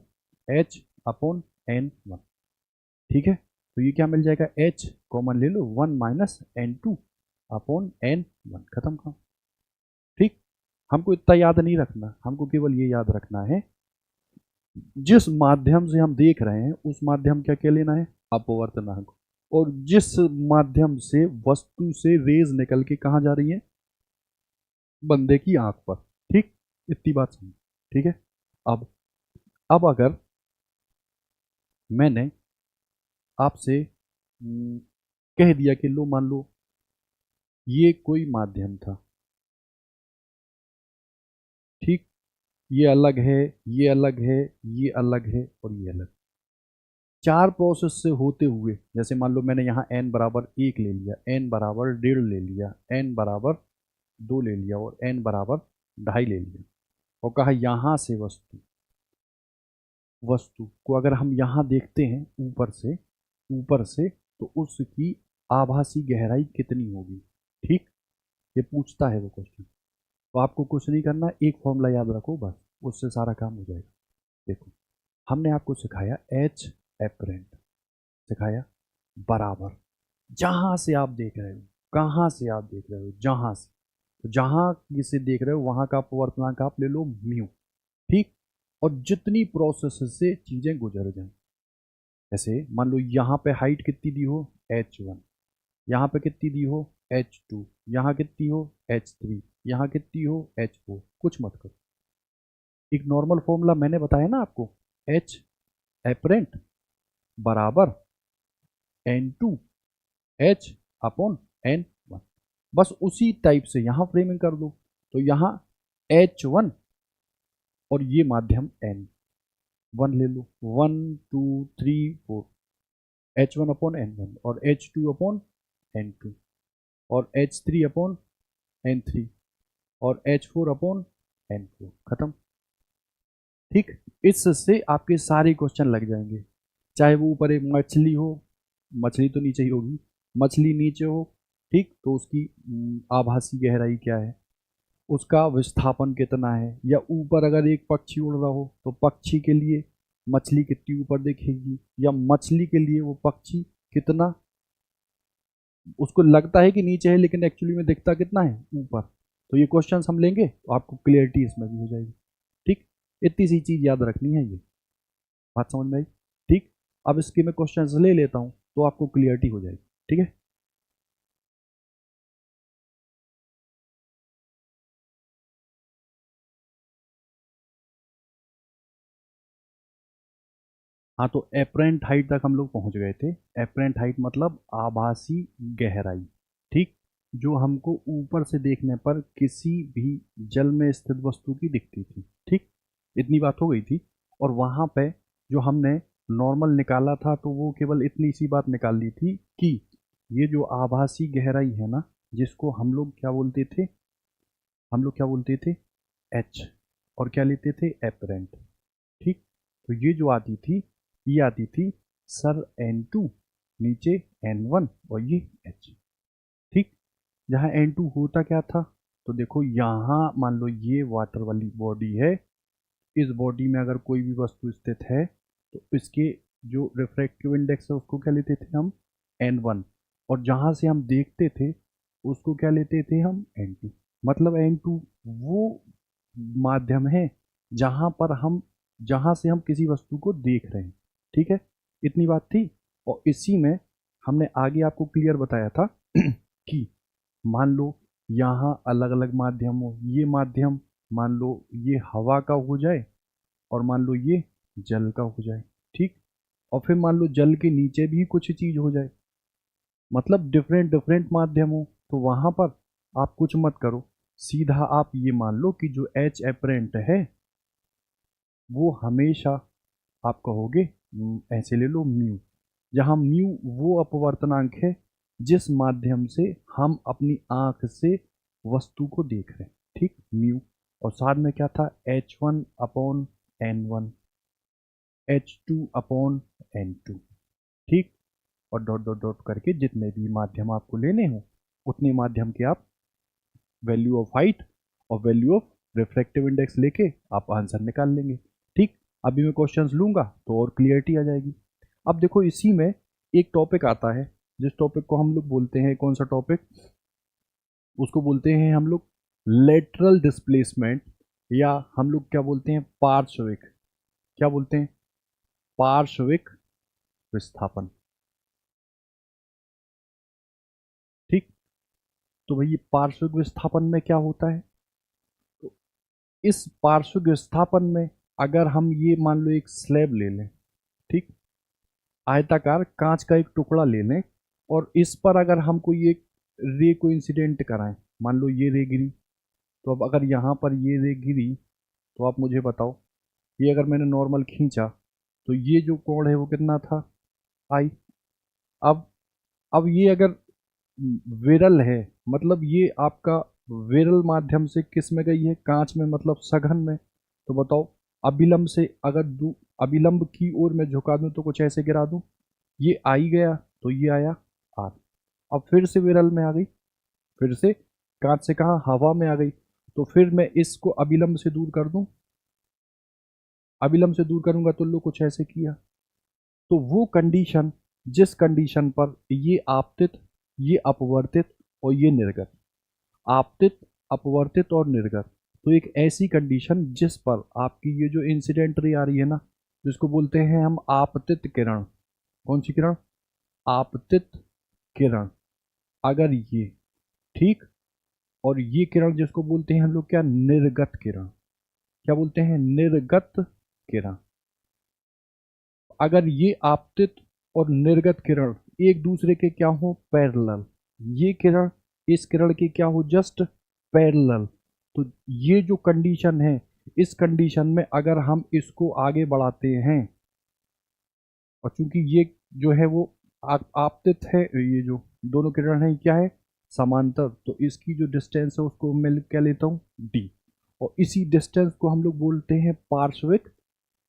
h अपॉन n1, ठीक है। तो ये क्या मिल जाएगा, h कॉमन ले लो, 1 माइनस n2 अपॉन n1, खत्म काम। ठीक, हमको इतना याद नहीं रखना, हमको केवल ये याद रखना है जिस माध्यम से हम देख रहे हैं उस माध्यम क्या क्या लेना है, अपवर्तनांक, और जिस माध्यम से वस्तु से रेज निकल के कहाँ जा रही है, बंदे की आंख पर। ठीक, इतनी बात समझ। ठीक है। अब अब अगर मैंने आपसे कह दिया कि लो मान लो ये कोई माध्यम था, ठीक, ये अलग है, ये अलग है, ये अलग है और ये अलग। चार प्रोसेस से होते हुए, जैसे मान लो मैंने यहाँ n बराबर 1 ले लिया, n बराबर 1.5 ले लिया, n बराबर 2 ले लिया और n बराबर 2.5 ले लिया, और कहा यहाँ से वस्तु वस्तु को अगर हम यहाँ देखते हैं ऊपर से तो उसकी आभासी गहराई कितनी होगी। ठीक, ये पूछता है वो क्वेश्चन। तो आपको कुछ नहीं करना, एक फॉर्मूला याद रखो बस, उससे सारा काम हो जाएगा। देखो, हमने आपको सिखाया एच एपरेंट, सिखाया बराबर, जहां से आप देख रहे हो, कहां से आप देख रहे हो, जहां से, तो जहां से देख रहे हो वहां का अपवर्तनांक आप ले लो म्यू। ठीक, और जितनी प्रोसेस से चीजें गुजर जाएं, जैसे मान लो यहाँ पे हाइट कितनी दी हो h1, यहाँ पे कितनी दी हो h2, यहाँ कितनी हो h3, यहाँ कितनी हो h4, कुछ मत करो। एक नॉर्मल फॉर्मूला मैंने बताया ना आपको, एच एपरेंट बराबर n2 h अपॉन n1, बस उसी टाइप से यहाँ फ्रेमिंग कर दो। तो यहाँ h1 और ये माध्यम n1 ले लो, 1 2 3 4, h1 अपॉन n1 और h2 अपॉन n2 और h3 अपॉन n3 और h4 अपॉन n4, खत्म। ठीक, इससे आपके सारे क्वेश्चन लग जाएंगे। चाहे वो ऊपर एक मछली हो, मछली तो नीचे ही होगी, मछली नीचे हो, ठीक, तो उसकी आभासी गहराई क्या है, उसका विस्थापन कितना है, या ऊपर अगर एक पक्षी उड़ रहा हो तो पक्षी के लिए मछली कितनी ऊपर दिखेगी, या मछली के लिए वो पक्षी कितना, उसको लगता है कि नीचे है लेकिन एक्चुअली में दिखता कितना है ऊपर। तो ये क्वेश्चंस हम लेंगे तो आपको क्लियरिटी इसमें भी हो जाएगी। ठीक, इतनी सी चीज याद रखनी है, ये बात समझ में आई। ठीक, अब इसके मैं क्वेश्चंस ले लेता हूँ तो आपको क्लियरिटी हो जाएगी। ठीक है। हाँ, तो एपरेंट हाइट तक हम लोग पहुंच गए थे। एपरेंट हाइट मतलब आभासी गहराई। ठीक, जो हमको ऊपर से देखने पर किसी भी जल में स्थित वस्तु की दिखती थी। ठीक, इतनी बात हो गई थी। और वहां पे जो हमने नॉर्मल निकाला था तो वो केवल इतनी सी बात निकाल ली थी कि ये जो आभासी गहराई है ना, जिसको हम लोग क्या बोलते थे एच, और क्या लेते थे एपरेंट। ठीक, तो ये जो आती थी, ये आती थी सर n2, नीचे n1 और ये h। ठीक, जहाँ n2 होता क्या था, तो देखो यहाँ मान लो ये वाटर वाली बॉडी है, इस बॉडी में अगर कोई भी वस्तु स्थित है तो इसके जो रिफ्रैक्टिव इंडेक्स है उसको क्या लेते थे हम n1, और जहाँ से हम देखते थे उसको क्या लेते थे हम n2। मतलब n2 वो माध्यम है जहाँ से हम किसी वस्तु को देख रहे हैं। ठीक है, इतनी बात थी। और इसी में हमने आगे आपको क्लियर बताया था कि मान लो यहाँ अलग अलग माध्यम हो, ये माध्यम मान लो ये हवा का हो जाए और मान लो ये जल का हो जाए। ठीक, और फिर मान लो जल के नीचे भी कुछ चीज हो जाए, मतलब डिफरेंट डिफरेंट माध्यम हो, तो वहां पर आप कुछ मत करो, सीधा आप ये मान लो कि जो एच एपरेंट है वो हमेशा आप कहोगे ऐसे ले लो म्यू, जहां म्यू वो अपवर्तनांक है जिस माध्यम से हम अपनी आंख से वस्तु को देख रहे हैं। ठीक, म्यू, और साथ में क्या था h1 upon n1, h2 upon n2। ठीक, और डॉट डॉट डॉट करके जितने भी माध्यम आपको लेने हो उतने माध्यम के आप वैल्यू ऑफ हाइट और वैल्यू ऑफ रिफ्रैक्टिव इंडेक्स लेके आप आंसर निकाल लेंगे। ठीक, अभी मैं क्वेश्चंस लूंगा तो और क्लियरिटी आ जाएगी। अब देखो इसी में एक टॉपिक आता है, जिस टॉपिक को हम लोग बोलते हैं, कौन सा टॉपिक, उसको बोलते हैं हम लोग लेटरल डिस्प्लेसमेंट, या हम लोग क्या बोलते हैं पार्श्विक, क्या बोलते हैं पार्श्विक विस्थापन। ठीक, तो भाई ये पार्श्विक विस्थापन में क्या होता है, इस पार्श्विक विस्थापन में अगर हम ये मान लो एक स्लैब ले लें, ठीक, आयताकार कांच का एक टुकड़ा ले लें, और इस पर अगर हम कोई एक रे को इंसिडेंट कराएं, मान लो ये रे गिरी, तो अब अगर यहाँ पर ये रे गिरी तो आप मुझे बताओ, ये अगर मैंने नॉर्मल खींचा तो ये जो कोण है वो कितना था, आई। अब ये अगर विरल है, मतलब ये आपका विरल माध्यम से किस में गई है, कांच में, मतलब सघन में, तो बताओ अभिलंब से अगर अभिलंब की ओर मैं झुका दूं तो कुछ ऐसे गिरा दूं, ये आई गया तो ये आया आर। अब फिर से विरल में आ गई, फिर से कांच से कहा हवा में आ गई, तो फिर मैं इसको अभिलंब से दूर कर दूं, अभिलंब से दूर करूंगा तो लो कुछ ऐसे किया। तो वो कंडीशन, जिस कंडीशन पर ये आपतित, ये अपवर्तित और ये निर्गत, आपतित, अपवर्तित और निर्गत, तो एक ऐसी कंडीशन जिस पर आपकी ये जो इंसिडेंट रे आ रही है ना, जिसको बोलते हैं हम आपतित किरण, कौन सी किरण, आपतित किरण, अगर ये, ठीक, और ये किरण जिसको बोलते हैं हम लोग क्या, निर्गत किरण, क्या बोलते हैं, निर्गत किरण, अगर ये आपतित और निर्गत किरण एक दूसरे के क्या हो, पैरेलल, ये किरण इस किरण के क्या हो, जस्ट पैरेलल, तो ये जो कंडीशन है, इस कंडीशन में अगर हम इसको आगे बढ़ाते हैं, और चूंकि ये जो है वो आपतित है, ये जो दोनों किरण है क्या है, समांतर, तो इसकी जो डिस्टेंस है उसको मैं क्या लेता हूँ, डी, और इसी डिस्टेंस को हम लोग बोलते हैं पार्श्विक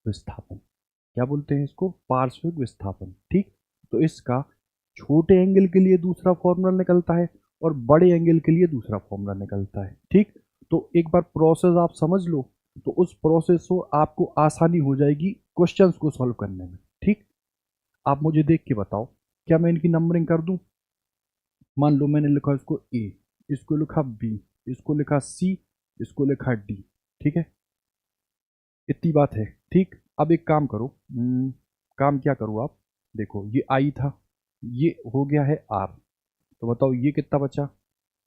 विस्थापन। क्या बोलते हैं इसको, पार्श्विक विस्थापन, ठीक। तो इसका छोटे एंगल के लिए दूसरा फॉर्मूला निकलता है और बड़े एंगल के लिए दूसरा फॉर्मूला निकलता है, ठीक। तो एक बार प्रोसेस आप समझ लो, तो उस प्रोसेस को आपको आसानी हो जाएगी क्वेश्चंस को सॉल्व करने में, ठीक। आप मुझे देख के बताओ, क्या मैं इनकी नंबरिंग कर दूं, मान लो मैंने लिखा इसको ए, इसको लिखा बी, इसको लिखा सी, इसको लिखा डी, ठीक है, इतनी बात है, ठीक। अब एक काम करो, काम क्या करूँ आप, देखो ये आई था, ये हो गया है आर, तो बताओ ये कितना बचा,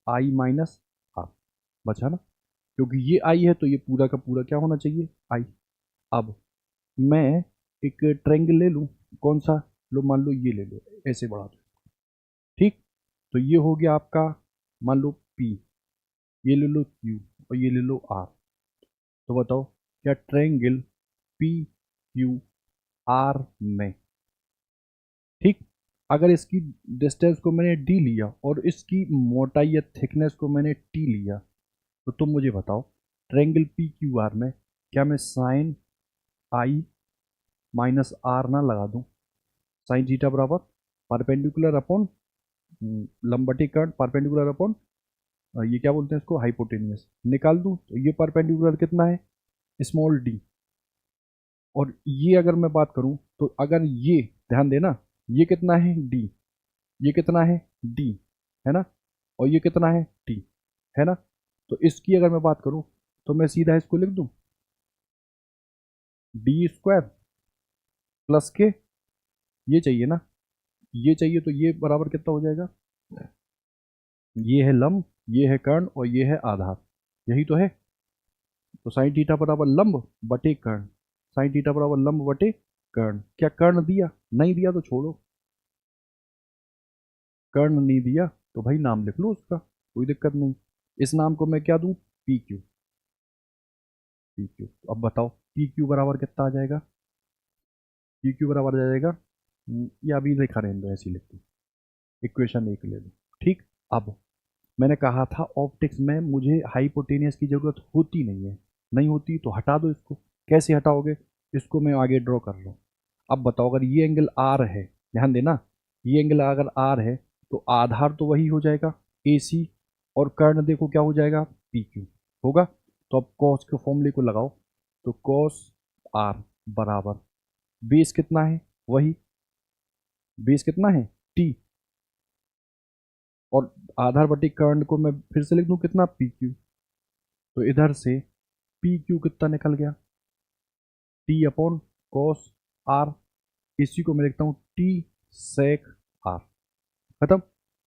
आई माइनस आर, बचा ना, क्योंकि ये आई है तो ये पूरा का पूरा क्या होना चाहिए, आई। अब मैं एक ट्रायंगल ले लूँ, कौन सा, लो मान लो ये ले लो, ऐसे बढ़ा दो, ठीक। तो ये हो गया आपका, मान लो पी, ये ले लो क्यू, और ये ले लो आर, तो बताओ क्या ट्रायंगल पी क्यू आर में, ठीक, अगर इसकी डिस्टेंस को मैंने डी लिया और इसकी मोटाई या थिकनेस को मैंने टी लिया, तो तुम मुझे बताओ ट्रायंगल पी क्यू आर में क्या मैं साइन आई माइनस आर ना लगा दूं, साइन जीटा बराबर परपेंडिकुलर अपॉन लंबटी कर्ण, परपेंडिकुलर अपॉन ये क्या बोलते हैं इसको, हाइपोटेनियस, निकाल दूं तो ये परपेंडिकुलर कितना है, स्मॉल डी, और ये अगर मैं बात करूं तो अगर ये, ध्यान देना, ये कितना है डी, ये कितना है डी, है ना, और ये कितना है टी, है ना, तो इसकी अगर मैं बात करूं तो मैं सीधा इसको लिख दूं, डी स्क्वायर प्लस के, ये चाहिए ना, ये चाहिए, तो ये बराबर कितना हो जाएगा, ये है लंब, ये है कर्ण और ये है आधार, यही तो है। तो साइन थीटा बराबर लंब बटे कर्ण, साइन थीटा बराबर लंब बटे कर्ण, क्या कर्ण दिया, नहीं दिया तो छोड़ो, कर्ण नहीं दिया तो भाई नाम लिख लो उसका, कोई दिक्कत नहीं, इस नाम को मैं क्या दूं, पी क्यू, पी क्यू, तो अब बताओ पी क्यू बराबर कितना आ जाएगा, पी क्यू बराबर आ जाएगा, या अभी लिखा रहने दो, ऐसे ही लिख दो, इक्वेशन एक ले लो, ठीक। अब मैंने कहा था ऑप्टिक्स में मुझे हाइपोटेनियस की जरूरत होती नहीं है, नहीं होती तो हटा दो इसको, कैसे हटाओगे, इसको मैं आगे ड्रॉ कर लूँ। अब बताओ अगर ये एंगल आर है, ध्यान देना, ये एंगल अगर आर है तो आधार तो वही हो जाएगा ए सी, और कर्ण देखो क्या हो जाएगा, पी क्यू होगा। तो अब कॉस के फॉर्मूले को लगाओ, तो कॉस आर बराबर बेस कितना है, वही बेस कितना है टी, और आधार बटे कर्ण को मैं फिर से लिख दूं कितना, पी क्यू, तो इधर से पी क्यू कितना निकल गया, टी अपॉन कॉस आर, इसी को मैं लिखता हूँ टी सेक आर, खत्म।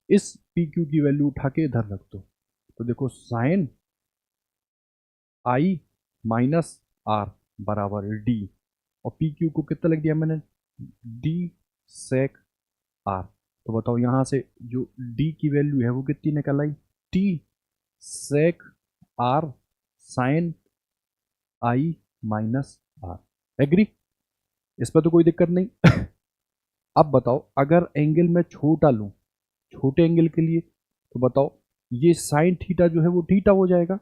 इस पी क्यू की वैल्यू उठा के इधर रख दो, तो देखो साइन आई माइनस आर बराबर डी, और पी क्यू को कितना लिख दिया मैंने, डी सेक आर। तो बताओ यहाँ से जो डी की वैल्यू है वो कितनी निकल आई, T sec R sine I minus R. Agree, इस पर तो कोई दिक्कत नहीं। अब बताओ अगर एंगल मैं छोटा लूं, छोटे एंगल के लिए, तो बताओ ये साइन थीटा जो है वो थीटा हो जाएगा,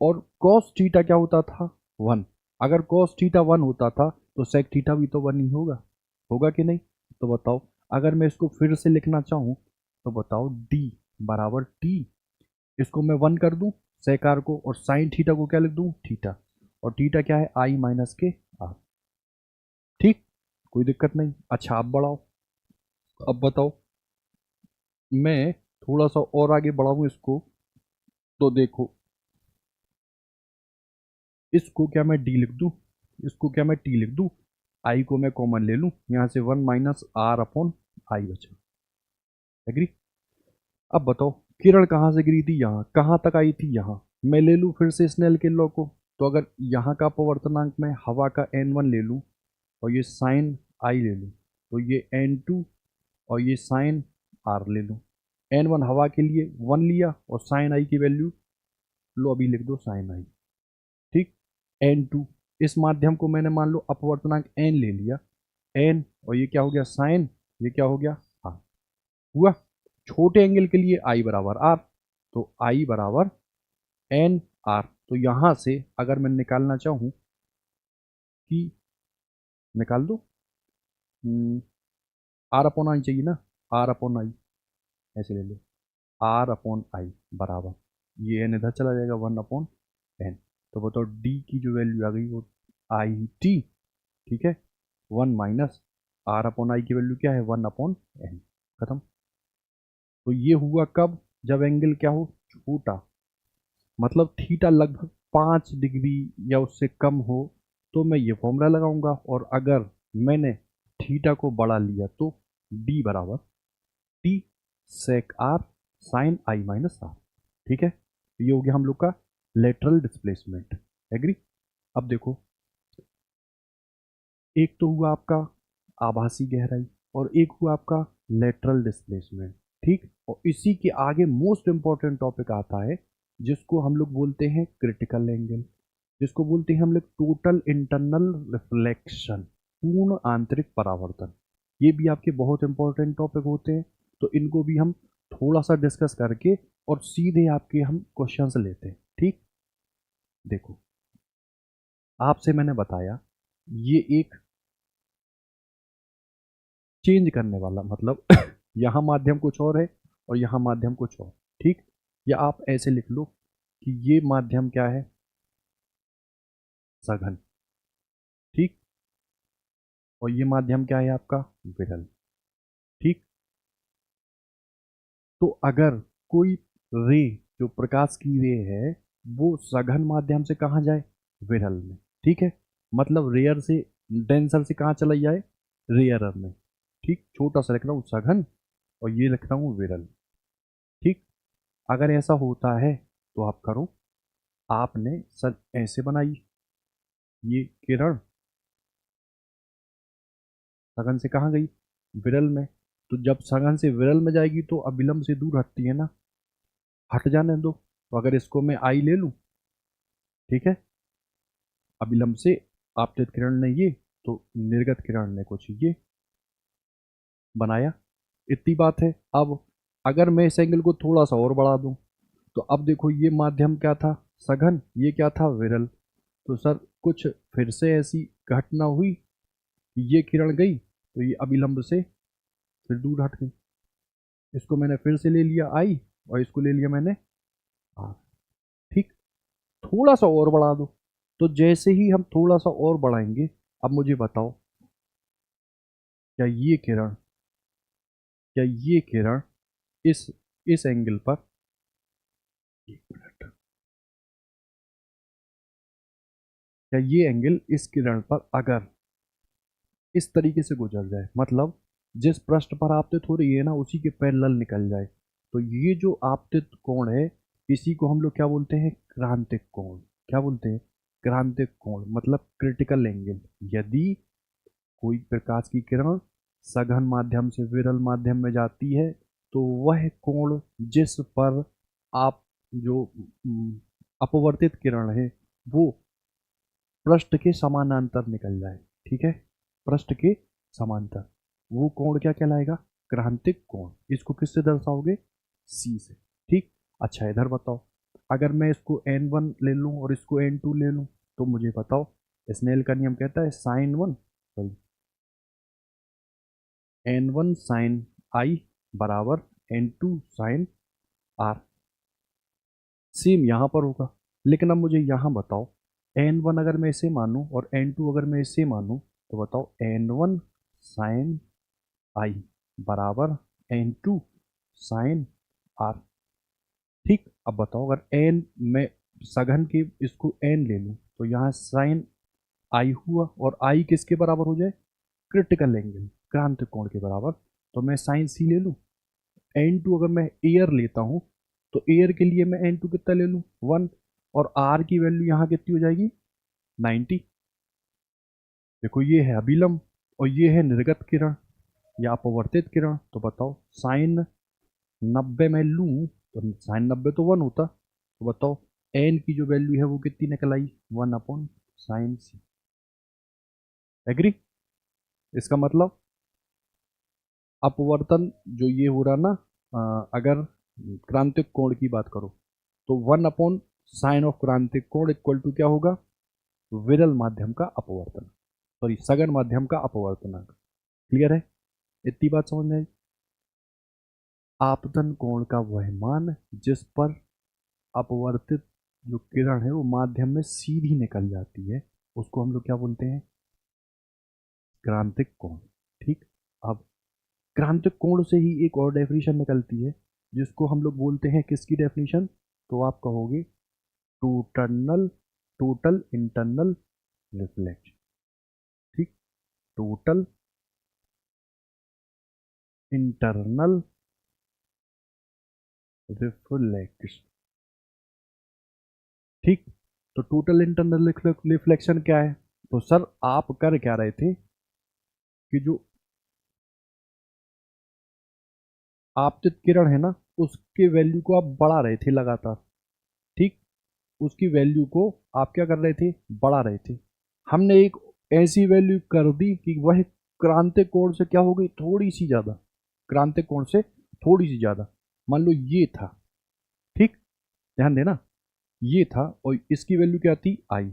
और कॉस थीटा क्या होता था, वन। अगर कॉस थीटा वन होता था तो सेक थीटा भी तो वन ही होगा, होगा कि नहीं। तो बताओ अगर मैं इसको फिर से लिखना चाहूँ तो बताओ डी बराबर टी, इसको मैं वन कर दूं सेक आर को, और साइन थीटा को क्या लिख दूं, थीटा, और थीटा क्या है, आई माइनस के आर। ठीक, कोई दिक्कत नहीं। अच्छा अब बढ़ाओ, अब बताओ मैं थोड़ा सा और आगे बढ़ाऊं इसको, तो देखो इसको क्या मैं डी लिख दूं, इसको क्या मैं टी लिख दूं, आई को मैं कॉमन ले लूं, यहां से one minus R upon I बचा। एग्री। अब बताओ किरण कहाँ से गिरी थी, यहाँ, कहाँ तक आई थी, यहाँ। मैं ले लूं फिर से स्नेल के लॉ को, तो अगर यहाँ का अपवर्तनांक मैं हवा का n1 ले लूं, और ये साइन आई ले लूं, तो ये n2 और ये साइन आर ले लूं। n1 हवा के लिए 1 लिया, और साइन आई की वैल्यू लो अभी लिख दो साइन आई। ठीक, n2, इस माध्यम को मैंने मान लो अपवर्तनांक n ले लिया, n, और ये क्या हो गया साइन, ये क्या हो गया आर। हुआ। छोटे एंगल के लिए आई बराबर आर, तो आई बराबर एन आर। तो यहां से अगर मैं निकालना चाहूं कि, निकाल दो, आर अपॉन आई चाहिए ना, आर अपॉन आई, ऐसे ले लो, आर अपॉन आई बराबर, ये एन इधर चला जाएगा, वन अपॉन एन। तो बताओ डी की जो वैल्यू आ गई वो आई टी, ठीक है, one minus R upon I की वैल्यू क्या है, वन अपॉन एन। खत्म। तो ये हुआ कब, जब एंगल क्या हो, छोटा, मतलब थीटा लगभग 5 डिग्री या उससे कम हो, तो मैं ये फॉर्मूला लगाऊंगा, और अगर मैंने थीटा को बढ़ा लिया तो डी बराबर T sec R sine I minus R. ठीक है, ये हो गया हम लोग का लेटरल डिस्प्लेसमेंट। एग्री। अब देखो एक तो हुआ आपका आभासी गहराई, और एक हुआ आपका लेटरल डिस्प्लेसमेंट। ठीक, और इसी के आगे मोस्ट इंपॉर्टेंट टॉपिक आता है जिसको हम लोग बोलते हैं क्रिटिकल एंगल, जिसको बोलते हैं हम लोग टोटल इंटरनल रिफ्लेक्शन, पूर्ण आंतरिक परावर्तन। ये भी आपके बहुत इंपॉर्टेंट टॉपिक होते हैं, तो इनको भी हम थोड़ा सा डिस्कस करके और सीधे आपके हम क्वेश्चंस लेते हैं। ठीक, देखो आपसे मैंने बताया ये एक चेंज करने वाला, मतलब यहाँ माध्यम कुछ और है और यहाँ माध्यम कुछ और। ठीक, या आप ऐसे लिख लो कि ये माध्यम क्या है, सघन। ठीक, और ये माध्यम क्या है आपका, विरल। ठीक, तो अगर कोई रे, जो प्रकाश की रे है, वो सघन माध्यम से कहाँ जाए, विरल में। ठीक है, मतलब रेयर से डेंसर से कहाँ चला जाए, रेयरर में। ठीक, छोटा सा लिख रहा हूँ सघन, और ये लिख रहा हूँ विरल। ठीक, अगर ऐसा होता है तो आप करो, आपने सर ऐसे बनाई, ये किरण सघन से कहाँ गई, विरल में। तो जब सघन से विरल में जाएगी तो अविलंब से दूर हटती है ना, हट जाने दो। तो अगर इसको मैं आई ले लूं, ठीक है, अविलंब से आपतित किरण ने ये, तो निर्गत किरण ने कुछ ये बनाया। इतनी बात है। अब अगर मैं इस एंगल को थोड़ा सा और बढ़ा दूं, तो अब देखो ये माध्यम क्या था, सघन, ये क्या था, विरल। तो सर कुछ फिर से ऐसी घटना हुई कि ये किरण गई तो ये अविलंब से फिर दूर हट गई, इसको मैंने फिर से ले लिया आई, और इसको ले लिया मैंने आर। ठीक, थोड़ा सा और बढ़ा दो। तो जैसे ही हम थोड़ा सा और बढ़ाएंगे, अब मुझे बताओ क्या ये किरण, क्या ये किरण इस एंगल पर, एक मिनट, क्या ये एंगल इस किरण पर अगर इस तरीके से गुजर जाए, मतलब जिस पृष्ठ पर आपतित हो रही है ना उसी के पैरेलल निकल जाए, तो ये जो आपतित कोण है, इसी को हम लोग क्या बोलते हैं, क्रांतिक कोण। क्या बोलते हैं, क्रांतिक कोण मतलब क्रिटिकल एंगल। यदि कोई प्रकाश की किरण सघन माध्यम से विरल माध्यम में जाती है तो वह कोण जिस पर आप जो अपवर्तित किरण है वो पृष्ठ के समानांतर निकल जाए, ठीक है, पृष्ठ के समांतर, वो कोण क्या कहलाएगा? क्रांतिक कोण। इसको किससे दर्शाओगे? सी से, ठीक। अच्छा इधर बताओ, अगर मैं इसको n1 ले लूं और इसको n2 ले लूं तो मुझे बताओ, स्नेल का नियम कहता है sine one sorry n1 sine I बराबर n2 साइन आर। सेम यहां पर होगा, लेकिन अब मुझे यहां बताओ, n1 अगर मैं इसे मानूं और n2 अगर मैं इसे मानूं तो बताओ n1 साइन आई बराबर n2 साइन आर, ठीक। अब बताओ अगर n मैं सघन के इसको n ले लूं तो यहाँ साइन आई हुआ और आई किसके बराबर हो जाए? क्रिटिकल एंगल, क्रांतिक कोण के बराबर। तो मैं साइन सी ले लूं। n2 अगर मैं एयर लेता हूं तो एयर के लिए मैं n2 कितना ले लूं? 1, और r की वैल्यू यहाँ कितनी हो जाएगी? 90। देखो ये है अभिलंब और ये है निर्गत किरण या अपवर्तित किरण। तो बताओ साइन 90 में लूं तो साइन 90 तो 1 होता, तो बताओ एन की जो वैल्यू है वो कितनी निकल आई? 1/sin c। एग्री? इसका मतलब अपवर्तन जो ये हो रहा ना, अगर क्रांतिक कोण की बात करो तो 1/sin ऑफ क्रांतिक कोण इक्वल टू क्या होगा? विरल माध्यम का अपवर्तन, सॉरी सघन माध्यम का अपवर्तनांक। क्लियर है? इतनी बात समझ में आई? आपतन कोण का वह मान जिस पर अपवर्तित जो किरण है वो माध्यम में सीधी निकल जाती है उसको हम लोग क्या बोलते हैं? क्रांतिक कोण, ठीक। अब क्रांतिक कोण से ही एक और डेफिनेशन निकलती है जिसको हम लोग बोलते हैं किसकी डेफिनेशन? तो आप कहोगे टोटल टोटल इंटरनल रिफ्लेक्शन, ठीक। टोटल इंटरनल रिफ्लेक्शन, ठीक। तो टोटल इंटरनल रिफ्लेक्शन क्या है? तो सर आप कर क्या रहे थे कि जो आपतित किरण है ना उसके वैल्यू को आप बढ़ा रहे थे लगातार, ठीक। उसकी वैल्यू को आप क्या कर रहे थे? बढ़ा रहे थे। हमने एक ऐसी वैल्यू कर दी कि वह क्रांतिक कोण से क्या हो गई? थोड़ी सी ज्यादा, क्रांतिक कोण से थोड़ी सी ज्यादा। मान लो ये था, ठीक, ध्यान देना, ये था और इसकी वैल्यू क्या थी? आई,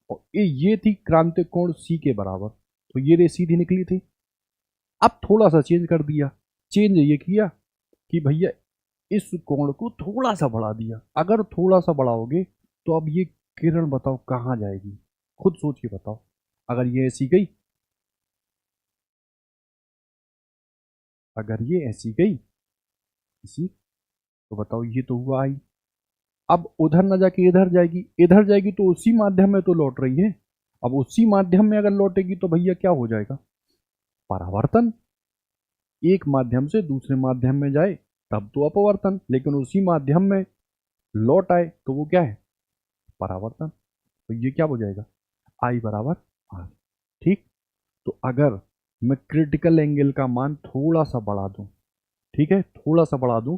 और ये थी क्रांतिक कोण सी के बराबर, तो ये रे सीधी निकली थी। अब थोड़ा सा चेंज कर दिया, चेंज ये किया कि भैया इस कोण को थोड़ा सा बढ़ा दिया। अगर थोड़ा सा बढ़ाओगे तो अब ये किरण बताओ कहाँ जाएगी? खुद सोच के बताओ। अगर ये ऐसी गई, अगर ये ऐसी गई इसी, तो बताओ ये तो हुआ आई। अब उधर ना जाके इधर जाएगी, इधर जाएगी तो उसी माध्यम में तो लौट रही है। अब उसी माध्यम में अगर लौटेगी तो भैया क्या हो जाएगा? परावर्तन। एक माध्यम से दूसरे माध्यम में जाए तब तो अपवर्तन, लेकिन उसी माध्यम में लौट आए तो वो क्या है? परावर्तन। तो ये क्या हो जाएगा? आई बराबर आर, ठीक। तो अगर मैं क्रिटिकल एंगल का मान थोड़ा सा बढ़ा दूं, ठीक है, थोड़ा सा बढ़ा दूं,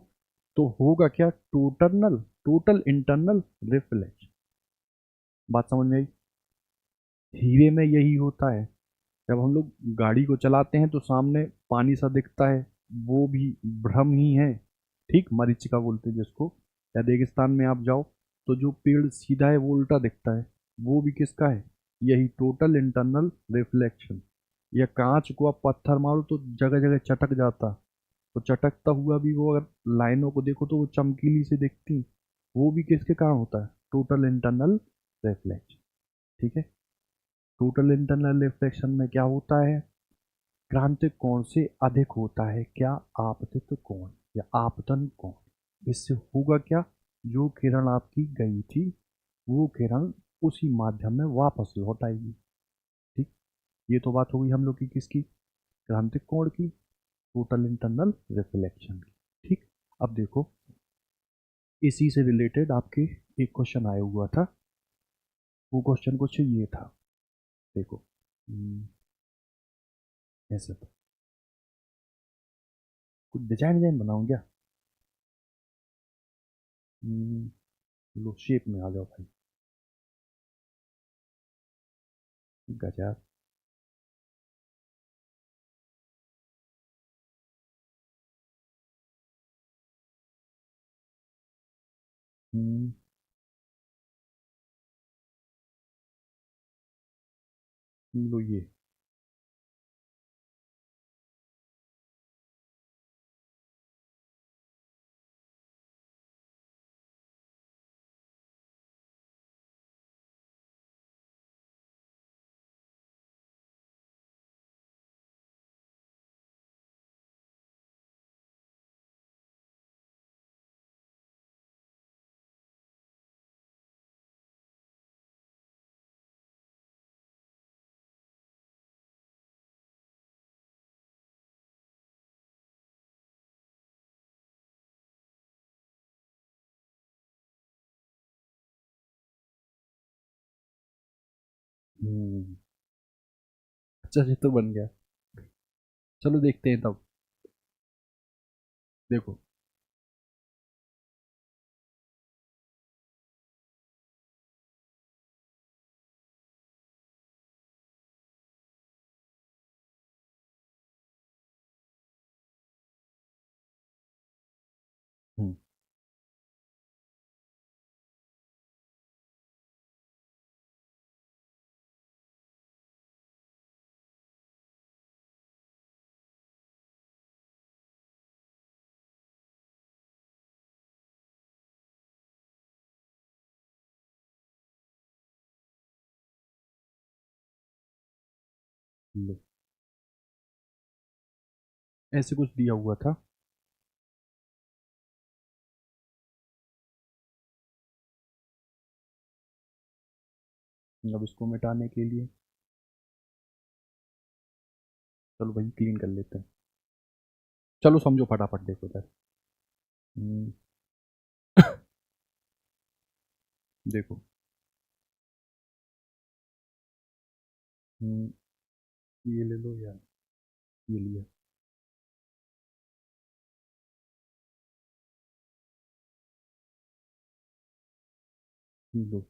तो होगा क्या? Total internal reflection. बात समझ में आई? हीरे में यही होता है, जब हम लोग गाड़ी को चलाते हैं तो सामने पानी सा दिखता है, वो भी भ्रम ही है, ठीक, मरीचिका बोलते हैं जिसको। या रेगिस्तान में आप जाओ तो जो पेड़ सीधा है वो उल्टा दिखता है, वो भी किसका है? यही टोटल इंटरनल रिफ्लेक्शन। या कांच को आप पत्थर मारो तो जगह जगह चटक जाता, तो चटकता हुआ भी वो अगर लाइनों को देखो तो वो चमकीली से दिखती, वो भी किसके कारण होता है? टोटल इंटरनल रिफ्लेक्शन, ठीक है। टोटल इंटरनल रिफ्लेक्शन में क्या होता है? क्रांतिक कोण से अधिक होता है क्या? आपतित कोण या आपतन कोण। इससे होगा क्या? जो किरण आपकी गई थी वो किरण उसी माध्यम में वापस लौट आएगी, ठीक। ये तो बात होगी हम लोग की किसकी? क्रांतिक कोण की, टोटल इंटरनल रिफ्लेक्शन की, ठीक। अब देखो, इसी से रिलेटेड आपके एक क्वेश्चन आया हुआ था वो क्वेश्चन कुछ ये था, देखो। ऐसे था, कुछ डिजाइन डिजाइन बनाऊं क्या? हम्म, लो शेप में आ जाओ भाई। गजब। हम्म, लो ये। अच्छा चित्र बन गया। चलो देखते हैं तब। देखो। हम्म, लो, ऐसे कुछ दिया हुआ था। अब इसको मिटाने के लिए, चलो भाई क्लीन कर लेते हैं। चलो समझो फटाफट, देखो इधर। हम्म, देखो। हम्म, ये ले लो यार, ये लिया। ये लो,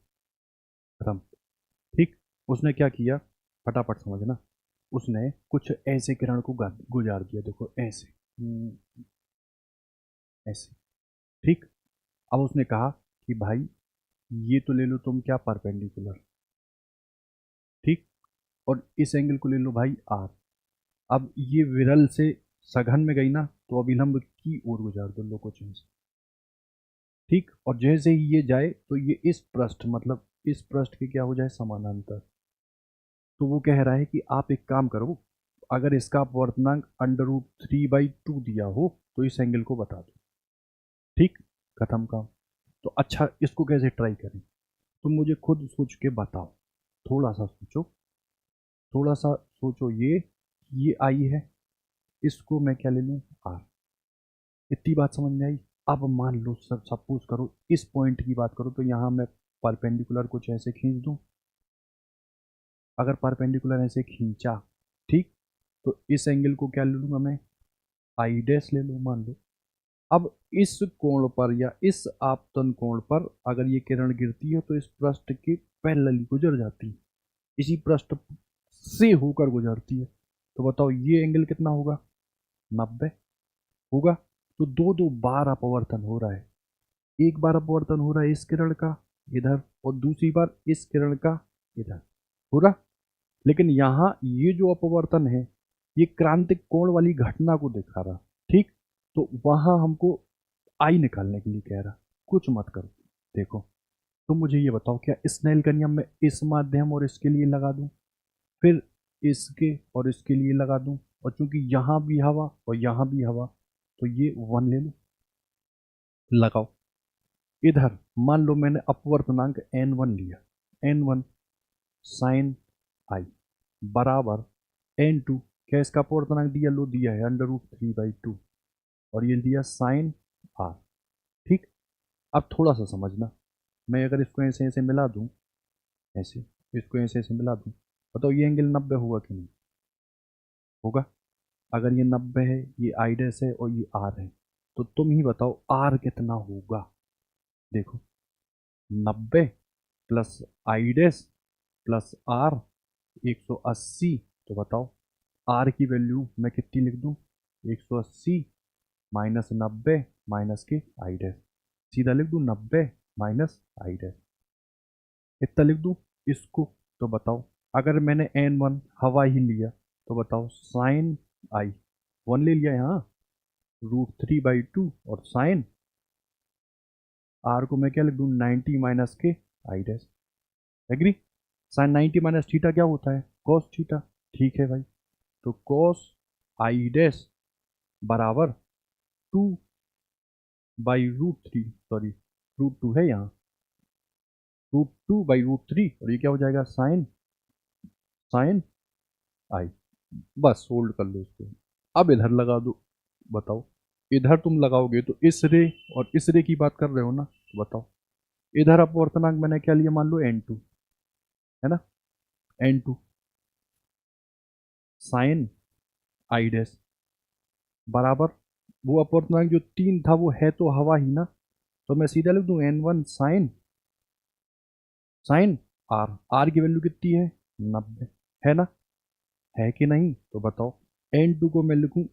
खत्म। ठीक। उसने क्या किया, फटाफट समझना। उसने कुछ ऐसे किरण को गुजार दिया, देखो ऐसे। ऐसे। ठीक। अब उसने कहा कि भाई ये तो ले लो तुम क्या, परपेंडिकुलर। ठीक। और इस एंगल को ले लो भाई आर। अब ये विरल से सघन में गई ना, तो अभिलंब की ओर गुजार दो, लो कुछ ऐसे। ठीक। और जैसे ही ये जाए तो ये इस पृष्ठ, मतलब इस पृष्ठ के क्या हो जाए, समानांतर। तो वो कह रहा है कि आप एक काम करो, अगर इसका अपवर्तनांक √3/2 दिया हो तो इस एंगल को बता दो। ठीक। खत्म काम। तो अच्छा, इसको कैसे ट्राई करें? तुम मुझे खुद सोच के बताओ। थोड़ा सा सोचो, थोड़ा सा सोचो। ये आई है, इसको मैं क्या ले लूँ, आर। इतनी बात समझ में आई। अब मान लो, सब सपोज करो इस पॉइंट की बात करो, तो यहाँ मैं परपेंडिकुलर कुछ ऐसे खींच दूँ। अगर परपेंडिकुलर ऐसे खींचा, ठीक, तो इस एंगल को क्या ले लूँगा मैं, आई डैश ले लूँ मान लो। अब इस कोण पर या इस आपतन कोण पर अगर ये किरण गिरती है तो इस पृष्ठ के पैरेलल गुजर जाती है, इसी पृष्ठ से होकर गुजरती है। तो बताओ ये एंगल कितना होगा, 90 होगा। तो दो दो बार अपवर्तन हो रहा है। एक बार अपवर्तन हो रहा है इस किरण का इधर, और दूसरी बार इस किरण का इधर, हो रहा। लेकिन यहाँ ये जो अपवर्तन है, ये क्रांतिक कोण वाली घटना को दिखा रहा। ठीक। तो वहां हमको आई निकालने के लिए कह रहा, कुछ मत करो। देखो, तुम मुझे ये बताओ, क्या स्नेल का नियम मैं इस माध्यम और इसके लिए लगा दूं, फिर इसके और इसके लिए लगा दूं, और चूंकि यहां भी हवा और यहां भी हवा, तो ये 1 ले लो, लगाओ। इधर मान लो मैंने अपवर्तनांक n1 लिया, n1 साइन आई बराबर n2, क्या इसका अपवर्तनांक दिया, लो दिया है, √3/2, और ये दिया साइन आर। ठीक। अब थोड़ा सा समझना, मैं अगर इसको ऐसे ऐसे मिला दूं, ऐसे, इसको ऐसे ऐसे मिला दूँ, बताओ ये एंगल 90 होगा कि नहीं होगा? अगर ये 90 है, ये आई डैश है और ये आर है, तो तुम ही बताओ आर कितना होगा? देखो, 90 plus I dash plus R 180, तो बताओ आर की वैल्यू मैं कितनी लिख दूँ? 180 माइनस 90 माइनस के आई डैश, सीधा लिख दूँ 90 माइनस आई डैश, इतना लिख दूँ इसको। तो बताओ अगर मैंने n1 हवा ही लिया तो बताओ साइन आई, 1 ले लिया यहाँ, √3/2, और साइन आर को मैं क्या लिख दूँ? 90 माइनस के I dash. Agree? Sine 90 minus theta क्या होता है? Cos theta. ठीक है भाई, तो कॉस आई डैश बराबर 2/√3, सॉरी √2 है यहाँ, √2/√3, और ये क्या हो जाएगा? साइन साइन आई। बस होल्ड कर लो इसको। अब इधर लगा दो, बताओ इधर तुम लगाओगे तो इस रे और इस रे की बात कर रहे हो ना, तो बताओ इधर अपवर्तनांक मैंने क्या लिया? मान लो n2, है ना, n2 साइन आई डैश बराबर, वो अपवर्तनांक जो 3 था वो है तो हवा ही ना, तो मैं सीधा लिख दूं n1 साइन आर, आर की वैल्यू कितनी है? 90, है ना, है कि नहीं? तो बताओ n2 को मैं लिखूं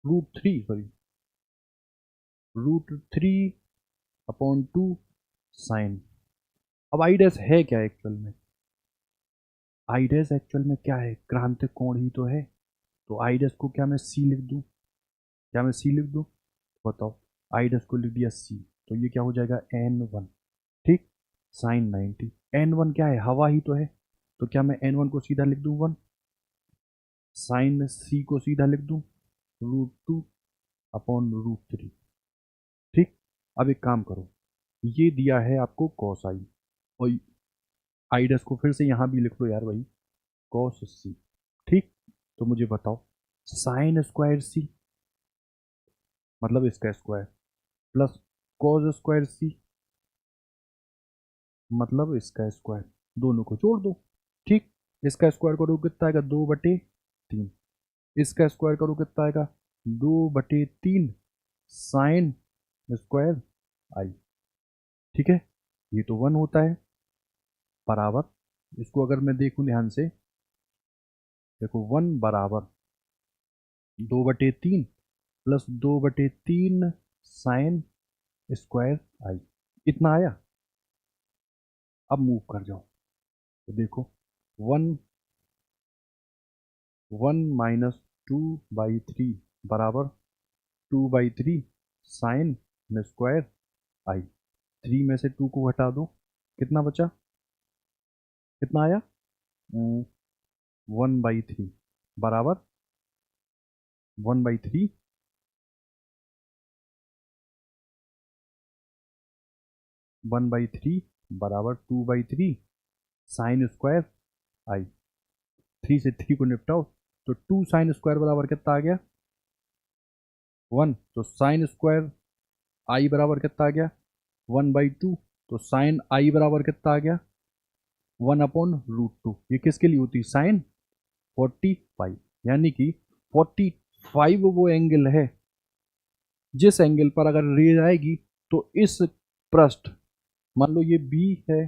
√3 √3/2 साइन। अब आई डैश है क्या एक्चुअल में? आई डैश एक्चुअल में क्या है? क्रांतिक कोण ही तो है। तो आई डैश को क्या मैं सी लिख दूं? क्या मैं सी लिख दूं? बताओ, आई डैश को लिख दिया सी, तो ये क्या हो जाएगा? n1, ठीक, साइन 90। n1 क्या है? हवा ही तो है, तो क्या मैं n1 को सीधा लिख दूं 1, साइन सी को सीधा लिख दूं √2/√3, ठीक। अब एक काम करो, ये दिया है आपको कॉस आई, और आई डैश को फिर से यहाँ भी लिख लो यार भाई, कॉस सी, ठीक। तो मुझे बताओ साइन स्क्वायर सी मतलब इसका स्क्वायर, प्लस कॉस स्क्वायर सी मतलब इसका स्क्वायर, दोनों को जोड़ दो, ठीक। इसका स्क्वायर करो कितना आएगा? 2/3, इसका स्क्वायर करो कितना आएगा? 2/3 साइन स्क्वायर आई, ठीक है, ये तो 1 होता है, बराबर, इसको अगर मैं देखूं ध्यान से, देखो 1 बराबर 2/3 प्लस 2/3 साइन स्क्वायर आई, इतना आया। अब मूव कर जाओ तो देखो 1 1 माइनस 2/3 बराबर 2/3 साइन स्क्वायर आई, 3 में से 2 को हटा दो, कितना बचा? कितना आया? 1/3 बराबर 1/3 1/3 बराबर 2/3 साइन स्क्वायर आई, 3 से 3 को निपटाओ, तो 2 साइन स्क्वायर बराबर कितना आ गया? 1, तो साइन स्क्वायर आई बराबर कितना आ गया? 1/2, तो साइन आई बराबर कितना आ गया? 1/√2। ये किसके लिए होती है? साइन 45, यानी कि 45 वो एंगल है जिस एंगल पर अगर रेज आएगी तो इस पृष्ठ, मान लो ये बी है,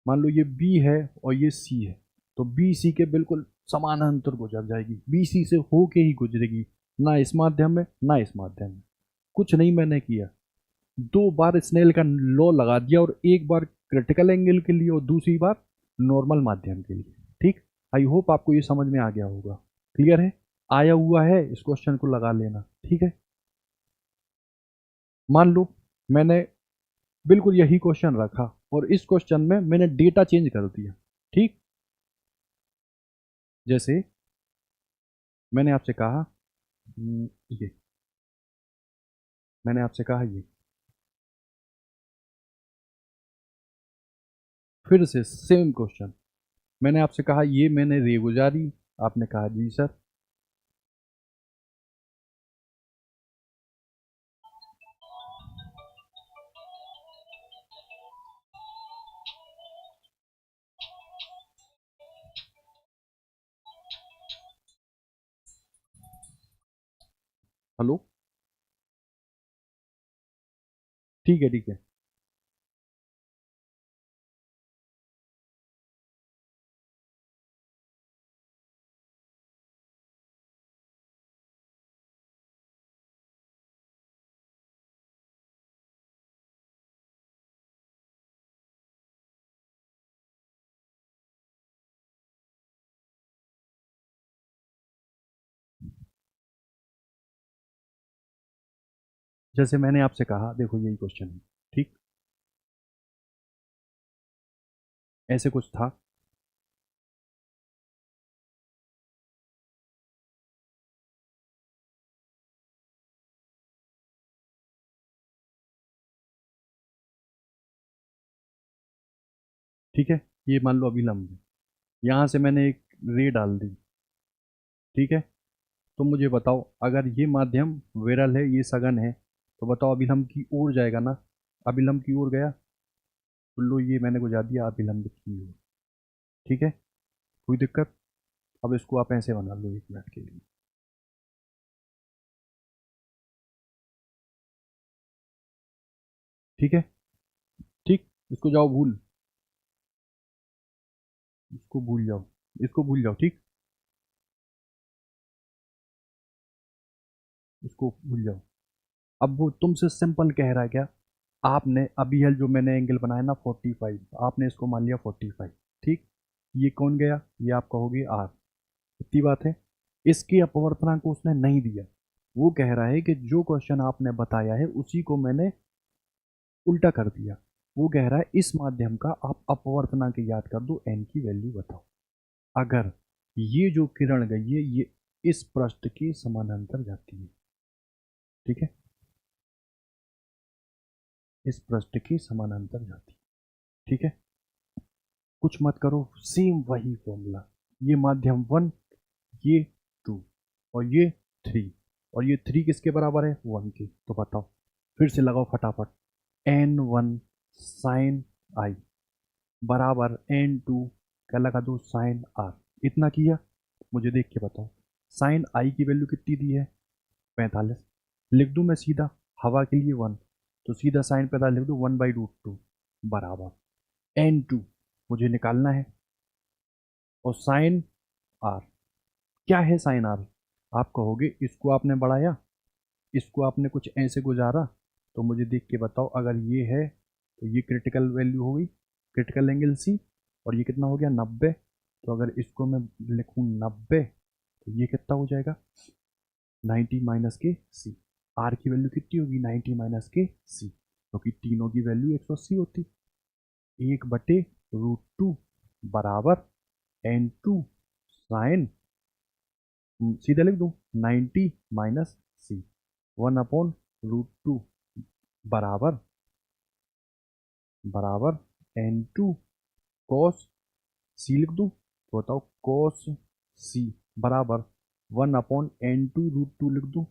मान लो ये बी है और ये सी है, तो बी सी के बिल्कुल समानांतर गुजर जाएगी, बी सी से होके ही गुजरेगी, ना इस माध्यम में ना इस माध्यम में। कुछ नहीं मैंने किया, 2 बार स्नेल का लॉ लगा दिया, और एक बार क्रिटिकल एंगल के लिए और दूसरी बार नॉर्मल माध्यम के लिए, ठीक। आई होप आपको ये समझ में आ गया होगा, क्लियर है? आया हुआ है, इस क्वेश्चन को लगा लेना, ठीक है। मान लो मैंने बिल्कुल यही क्वेश्चन रखा और इस क्वेश्चन में मैंने डेटा चेंज कर दिया, ठीक। जैसे मैंने आपसे कहा ये, मैंने आपसे कहा ये, फिर से सेम क्वेश्चन, मैंने आपसे कहा ये मैंने रे गुजारी, आपने कहा जी सर, हेलो, ठीक है ठीक है। जैसे मैंने आपसे कहा, देखो यही क्वेश्चन है, ठीक, ऐसे कुछ था। ठीक है, ये मान लो अभिलंब है, यहाँ से मैंने एक रे डाल दी, ठीक है। तो मुझे बताओ, अगर ये माध्यम विरल है, ये सघन है, तो बताओ अभिलंब की ओर जाएगा ना, अभिलंब की ओर गया, तो लो ये मैंने गुजार दिया अभिलंब की ओर, ठीक है। कोई दिक्कत? अब इसको आप ऐसे बना लो 1 मिनट के लिए, ठीक है, ठीक। इसको जाओ भूल, इसको भूल जाओ, इसको भूल जाओ, ठीक, इसको भूल जाओ। अब वो तुमसे सिंपल कह रहा है क्या, आपने अभी हल जो मैंने एंगल बनाया ना 45, आपने इसको मान लिया 45, ठीक। ये कौन गया, ये आप कहोगे आर, इतनी बात है। इसकी अपवर्तनांक को उसने नहीं दिया, वो कह रहा है कि जो क्वेश्चन आपने बताया है उसी को मैंने उल्टा कर दिया। वो कह रहा है इस माध्यम का आप अपवर्तनांक याद कर दो, एन की वैल्यू बताओ। अगर ये जो किरण गई है ये इस पृष्ठ के समानांतर जाती है, ठीक है, इस पृष्ठ के समानांतर जाती है, ठीक है। कुछ मत करो, सेम वही फॉर्मूला, ये माध्यम 1, ये 2, और ये 3, और ये 3 किसके बराबर है, 1 के। तो बताओ, फिर से लगाओ फटाफट, n1 साइन आई बराबर n2 क्या लगा दो, साइन आर। इतना किया, मुझे देख के बताओ साइन आई की वैल्यू कितनी दी है, 45। लिख दूं मैं सीधा, हवा के लिए 1, तो सीधा साइन 45 लिख दूं, 1/√2 बराबर n2 मुझे निकालना है, और साइन आर, क्या है साइन आर, आप कहोगे इसको आपने बढ़ाया, इसको आपने कुछ ऐसे गुजारा, तो मुझे देख के बताओ, अगर ये है तो ये क्रिटिकल वैल्यू हो गई, क्रिटिकल एंगल सी, और ये कितना हो गया 90। तो अगर इसको मैं लिखूं 90, तो ये कितना हो जाएगा 90 माइनस के सी। आर की वैल्यू कितनी होगी 90 माइनस के सी, क्योंकि तीनों की वैल्यू 180 होती, 1/√2 बराबर n2 साइन, सीधे लिख दूं 90 माइनस सी, 1/√2 बराबर बराबर n2 कॉस सी लिख दूं, तो बताओ कॉस सी बराबर 1/n2√2 लिख दूं,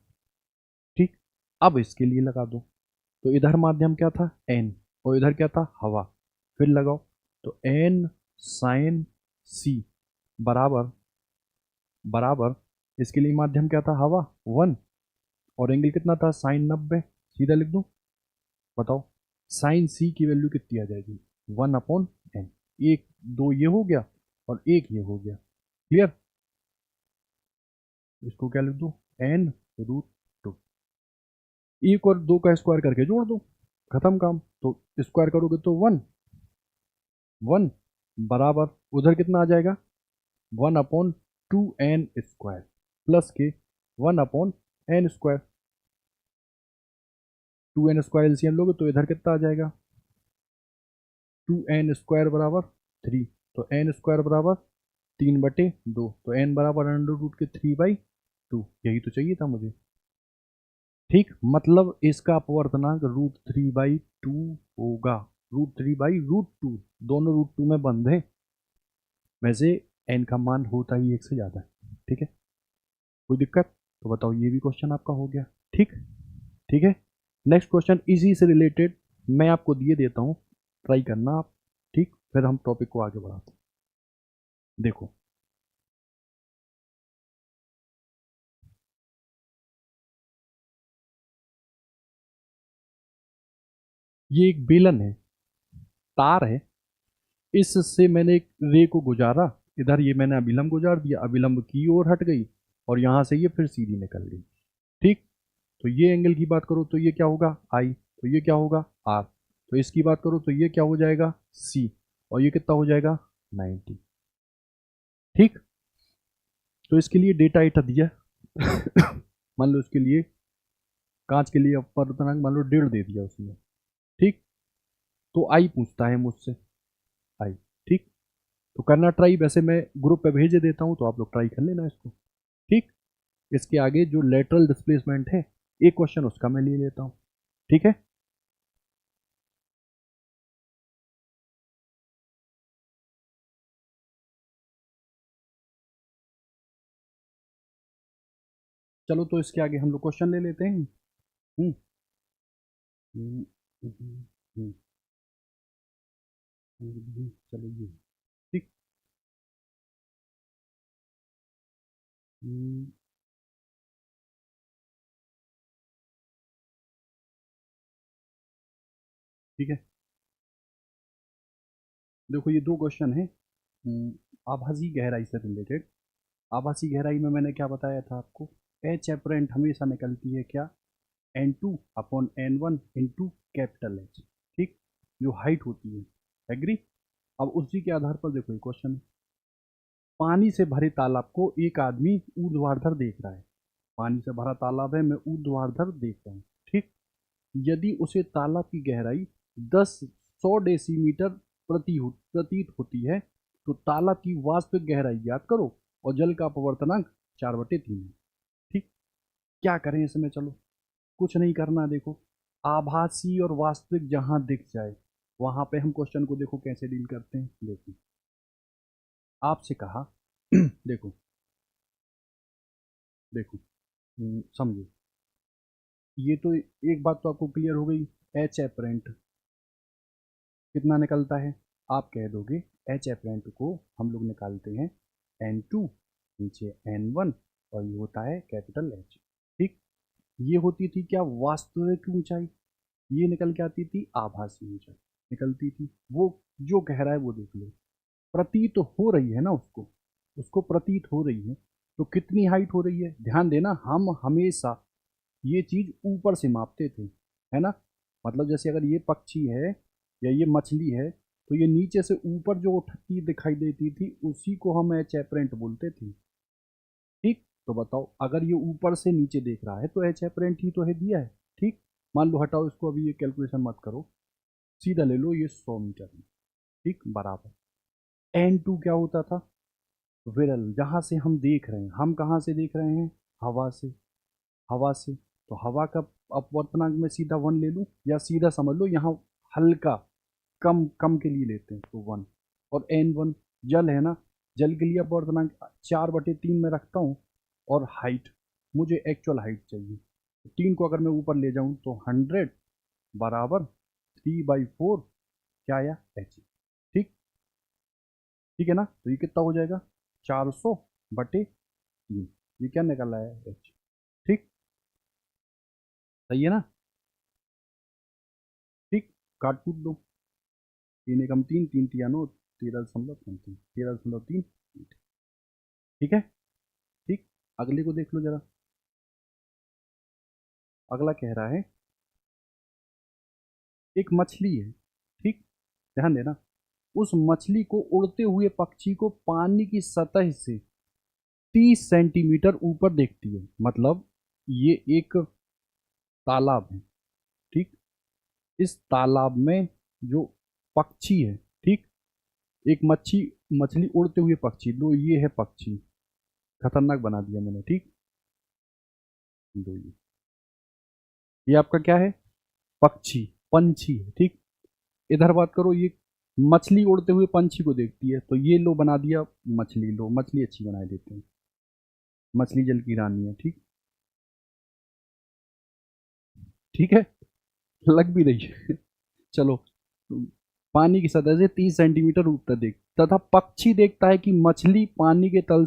ठीक। अब इसके लिए लगा दो, तो इधर माध्यम क्या था n, और इधर क्या था हवा, फिर लगाओ, तो n साइन सी बराबर बराबर, इसके लिए माध्यम क्या था हवा 1, और एंगल कितना था साइन 90, सीधा लिख दूं, बताओ साइन सी की वैल्यू कितनी आ जाएगी 1/n, एक दो ये हो गया और एक ये हो गया, क्लियर। इसको क्या लिख दूं, n√2, एक और दो का स्क्वायर करके जोड़ दो, खत्म काम। तो स्क्वायर करोगे तो 1, 1 बराबर उधर कितना आ जाएगा 1/2n² प्लस के 1/n², 2n² एलसीएम लोगे तो इधर कितना आ जाएगा 2n² बराबर 3, तो n² बराबर 3/2, तो n बराबर √3/2, यही तो चाहिए था मुझे, ठीक। मतलब इसका अपवर्तनांक √3/2 होगा, √3/√2, दोनों √2 में बंद है, वैसे n का मान होता ही 1 से ज़्यादा है, ठीक है। कोई दिक्कत? तो बताओ, ये भी क्वेश्चन आपका हो गया, ठीक, ठीक है। नेक्स्ट क्वेश्चन इसी से रिलेटेड मैं आपको दिए देता हूँ, ट्राई करना आप, ठीक, फिर हम टॉपिक को आगे बढ़ाते हैं। देखो, ये एक बेलन है, तार है, इससे मैंने एक रे को गुजारा, इधर ये मैंने अभिलंब गुजार दिया, अभिलंब की ओर हट गई और यहाँ से ये फिर सीधी निकल गई। ठीक, तो ये एंगल की बात करो तो ये क्या होगा आई, तो ये क्या होगा आर, तो इसकी बात करो तो ये क्या हो जाएगा सी, और ये कितना हो जाएगा 90। ठीक, तो इसके लिए डेटा एटा दिया मान लो इसके लिए कांच के लिए अपवर्तनांक मान लो 1.5 दे दिया उसने। ठीक, तो आई पूछता है मुझसे आई। ठीक, तो करना ट्राई, वैसे मैं ग्रुप पे भेज देता हूँ तो आप लोग ट्राई कर लेना इसको। ठीक, इसके आगे जो लेटरल डिस्प्लेसमेंट है एक क्वेश्चन उसका मैं ले लेता हूँ। ठीक है, चलो तो इसके आगे हम लोग क्वेश्चन ले लेते हैं। हम्म हम्म, हम्म, हम्म, चलो ये ठीक। हम्म, ठीक है, देखो ये दो क्वेश्चन है आभासी गहराई से रिलेटेड। आभासी गहराई में मैंने क्या बताया था आपको, एच एपरेंट हमेशा निकलती है क्या N2 upon N1 into capital H. ठीक, जो हाइट होती है, एग्री। अब उसी के आधार पर देखो ये क्वेश्चन, पानी से भरे तालाब को एक आदमी ऊर्ध्वाधर देख रहा है। पानी से भरा तालाब है, मैं ऊर्ध्वाधर देख रहा हूँ। ठीक, यदि उसे तालाब की गहराई 10 100 डेसीमीटर प्रतीत होती है तो तालाब की वास्तविक गहराई याद करो और जल का अपवर्तनांक 4/3 है। ठीक, क्या करें इसमें, चलो कुछ नहीं करना। देखो आभासी और वास्तविक जहां दिख जाए वहां पे हम क्वेश्चन को देखो कैसे डील करते हैं। देखो आपसे कहा देखो देखो समझो, ये तो एक बात तो आपको क्लियर हो गई, एच एपरेंट कितना निकलता है, आप कह दोगे एच एपरेंट को हम लोग निकालते हैं N2 नीचे N1 और ये होता है कैपिटल एच। ठीक, ये होती थी क्या वास्तविक ऊंचाई, ये निकल के आती थी आभासी ऊंचाई निकलती थी। वो जो कह रहा है वो देख लो, प्रतीत तो हो रही है ना उसको, उसको प्रतीत हो रही है, तो कितनी हाइट हो रही है। ध्यान देना हम हमेशा ये चीज ऊपर से मापते थे, है ना। मतलब जैसे अगर ये पक्षी है या ये मछली है तो ये नीचे से ऊपर जो उठती दिखाई देती थी उसी को हम एच एपरेंट बोलते थे। ठीक, तो बताओ अगर ये ऊपर से नीचे देख रहा है तो एच एपरेंट ही तो है दिया है। ठीक, मान लो हटाओ इसको, अभी ये कैलकुलेशन मत करो, सीधा ले लो ये 100 मीटर है। ठीक, बराबर N2 क्या होता था, विरल, जहाँ से हम देख रहे हैं, हम कहाँ से देख रहे हैं हवा से, हवा से, तो हवा का अपवर्तनांक में सीधा 1 ले लूँ या सीधा समझ लो यहाँ हल्का कम कम के लिए लेते हैं तो 1, और N1 जल है ना, जल के लिए अपवर्तनांक 4/3 में रखता हूँ, और हाइट मुझे एक्चुअल हाइट चाहिए, 3 को अगर मैं ऊपर ले जाऊँ तो 100 बराबर 3/4 क्या आया एच। ठीक, ठीक है ना, तो ये कितना हो जाएगा 400/3, ये क्या निकल आया एच। ठीक, सही है ना। ठीक, काट कूट दो, 3 एकम 3, 3 तिया 9, 13.3, 13.3। ठीक है, ठीक, अगले को देख लो जरा, अगला कह रहा है एक मछली है। ठीक, ध्यान देना, उस मछली को उड़ते हुए पक्षी को पानी की सतह से 30 सेंटीमीटर ऊपर देखती है। मतलब ये एक तालाब है। ठीक, इस तालाब में जो पक्षी है, ठीक, एक मच्छी मछली उड़ते हुए पक्षी, दो ये है पक्षी, खतरनाक बना दिया मैंने। ठीक, दो ये आपका क्या है पक्षी, पंछी है। ठीक, इधर बात करो, ये मछली उड़ते हुए पंछी को देखती है, तो ये लो बना दिया मछली, लो मछली अच्छी बना देते हैं, मछली जल की रानी है। ठीक, ठीक है, लग भी रही है चलो, पानी की सतह से 30 सेंटीमीटर ऊपर देख, तथा पक्षी देखता है कि मछली पानी के तल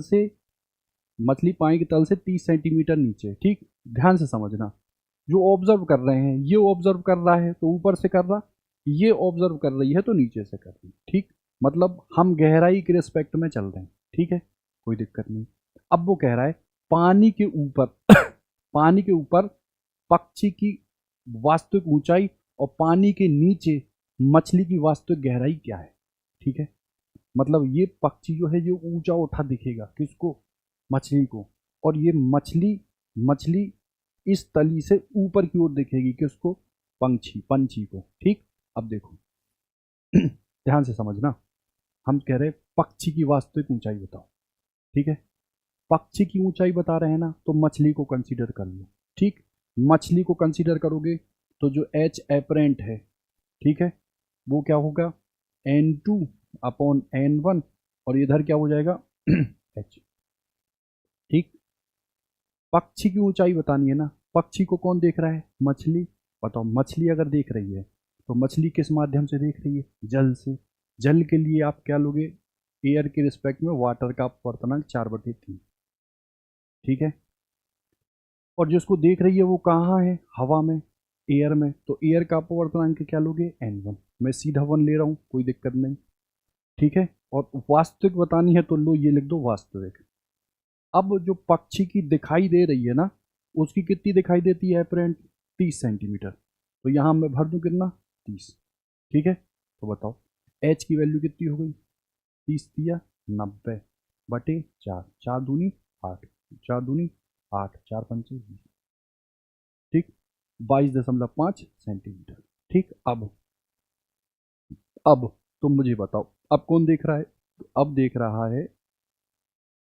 से 30 सेंटीमीटर नीचे। ठीक, ध्यान से समझना, जो ऑब्जर्व कर रहे हैं ये ऑब्जर्व कर रहा है तो ऊपर से कर रहा, ये ऑब्जर्व कर रही है तो नीचे से कर रही है, ठीक। मतलब हम गहराई के रिस्पेक्ट में चल रहे हैं, ठीक है, कोई दिक्कत नहीं। अब वो कह रहा है पानी के ऊपर पानी के ऊपर पक्षी की वास्तविक ऊंचाई और पानी के नीचे मछली की वास्तविक गहराई क्या है, ठीक है। मतलब ये पक्षी जो है ये ऊंचा उठा दिखेगा किसको, मछली को, और ये मछली मछली इस तली से ऊपर की ओर दिखेगी किसको, पंछी को, ठीक। अब देखो ध्यान से समझना, हम कह रहे पक्षी की वास्तविक ऊंचाई बताओ, ठीक है। पक्षी की ऊंचाई बता रहे हैं ना, तो मछली को कंसीडर कर लो, ठीक। मछली को कंसीडर करोगे तो जो एच एपरेंट है, ठीक है, वो क्या होगा N2 अपॉन N1, और इधर क्या हो जाएगा H, ठीक। पक्षी की ऊंचाई बतानी है ना, पक्षी को कौन देख रहा है, मछली। बताओ मछली अगर देख रही है तो मछली किस माध्यम से देख रही है, जल से। जल के लिए आप क्या लोगे, एयर के रिस्पेक्ट में वाटर का अपवर्तनांक 4/3, ठीक है। और जिसको देख रही है वो कहाँ है, हवा में, एयर में, तो एयर का अपवर्तनांक क्या लोगे, N1। मैं सीधा 1 ले रहा हूँ, कोई दिक्कत नहीं, ठीक है। और वास्तविक बतानी है तो लो ये लिख दो वास्तविक। अब जो पक्षी की दिखाई दे रही है ना, उसकी कितनी दिखाई देती है अप्रेंट, 30 सेंटीमीटर। तो यहाँ मैं भर दूँ कितना, 30, ठीक है। तो बताओ एच की वैल्यू कितनी हो गई, 30 दिया 90/4, 4 दूनी 8, 4 दूनी 8, 4 पंचे 20, ठीक, 22.5 सेंटीमीटर, ठीक। अब तुम मुझे बताओ अब कौन देख रहा है, तो अब देख रहा है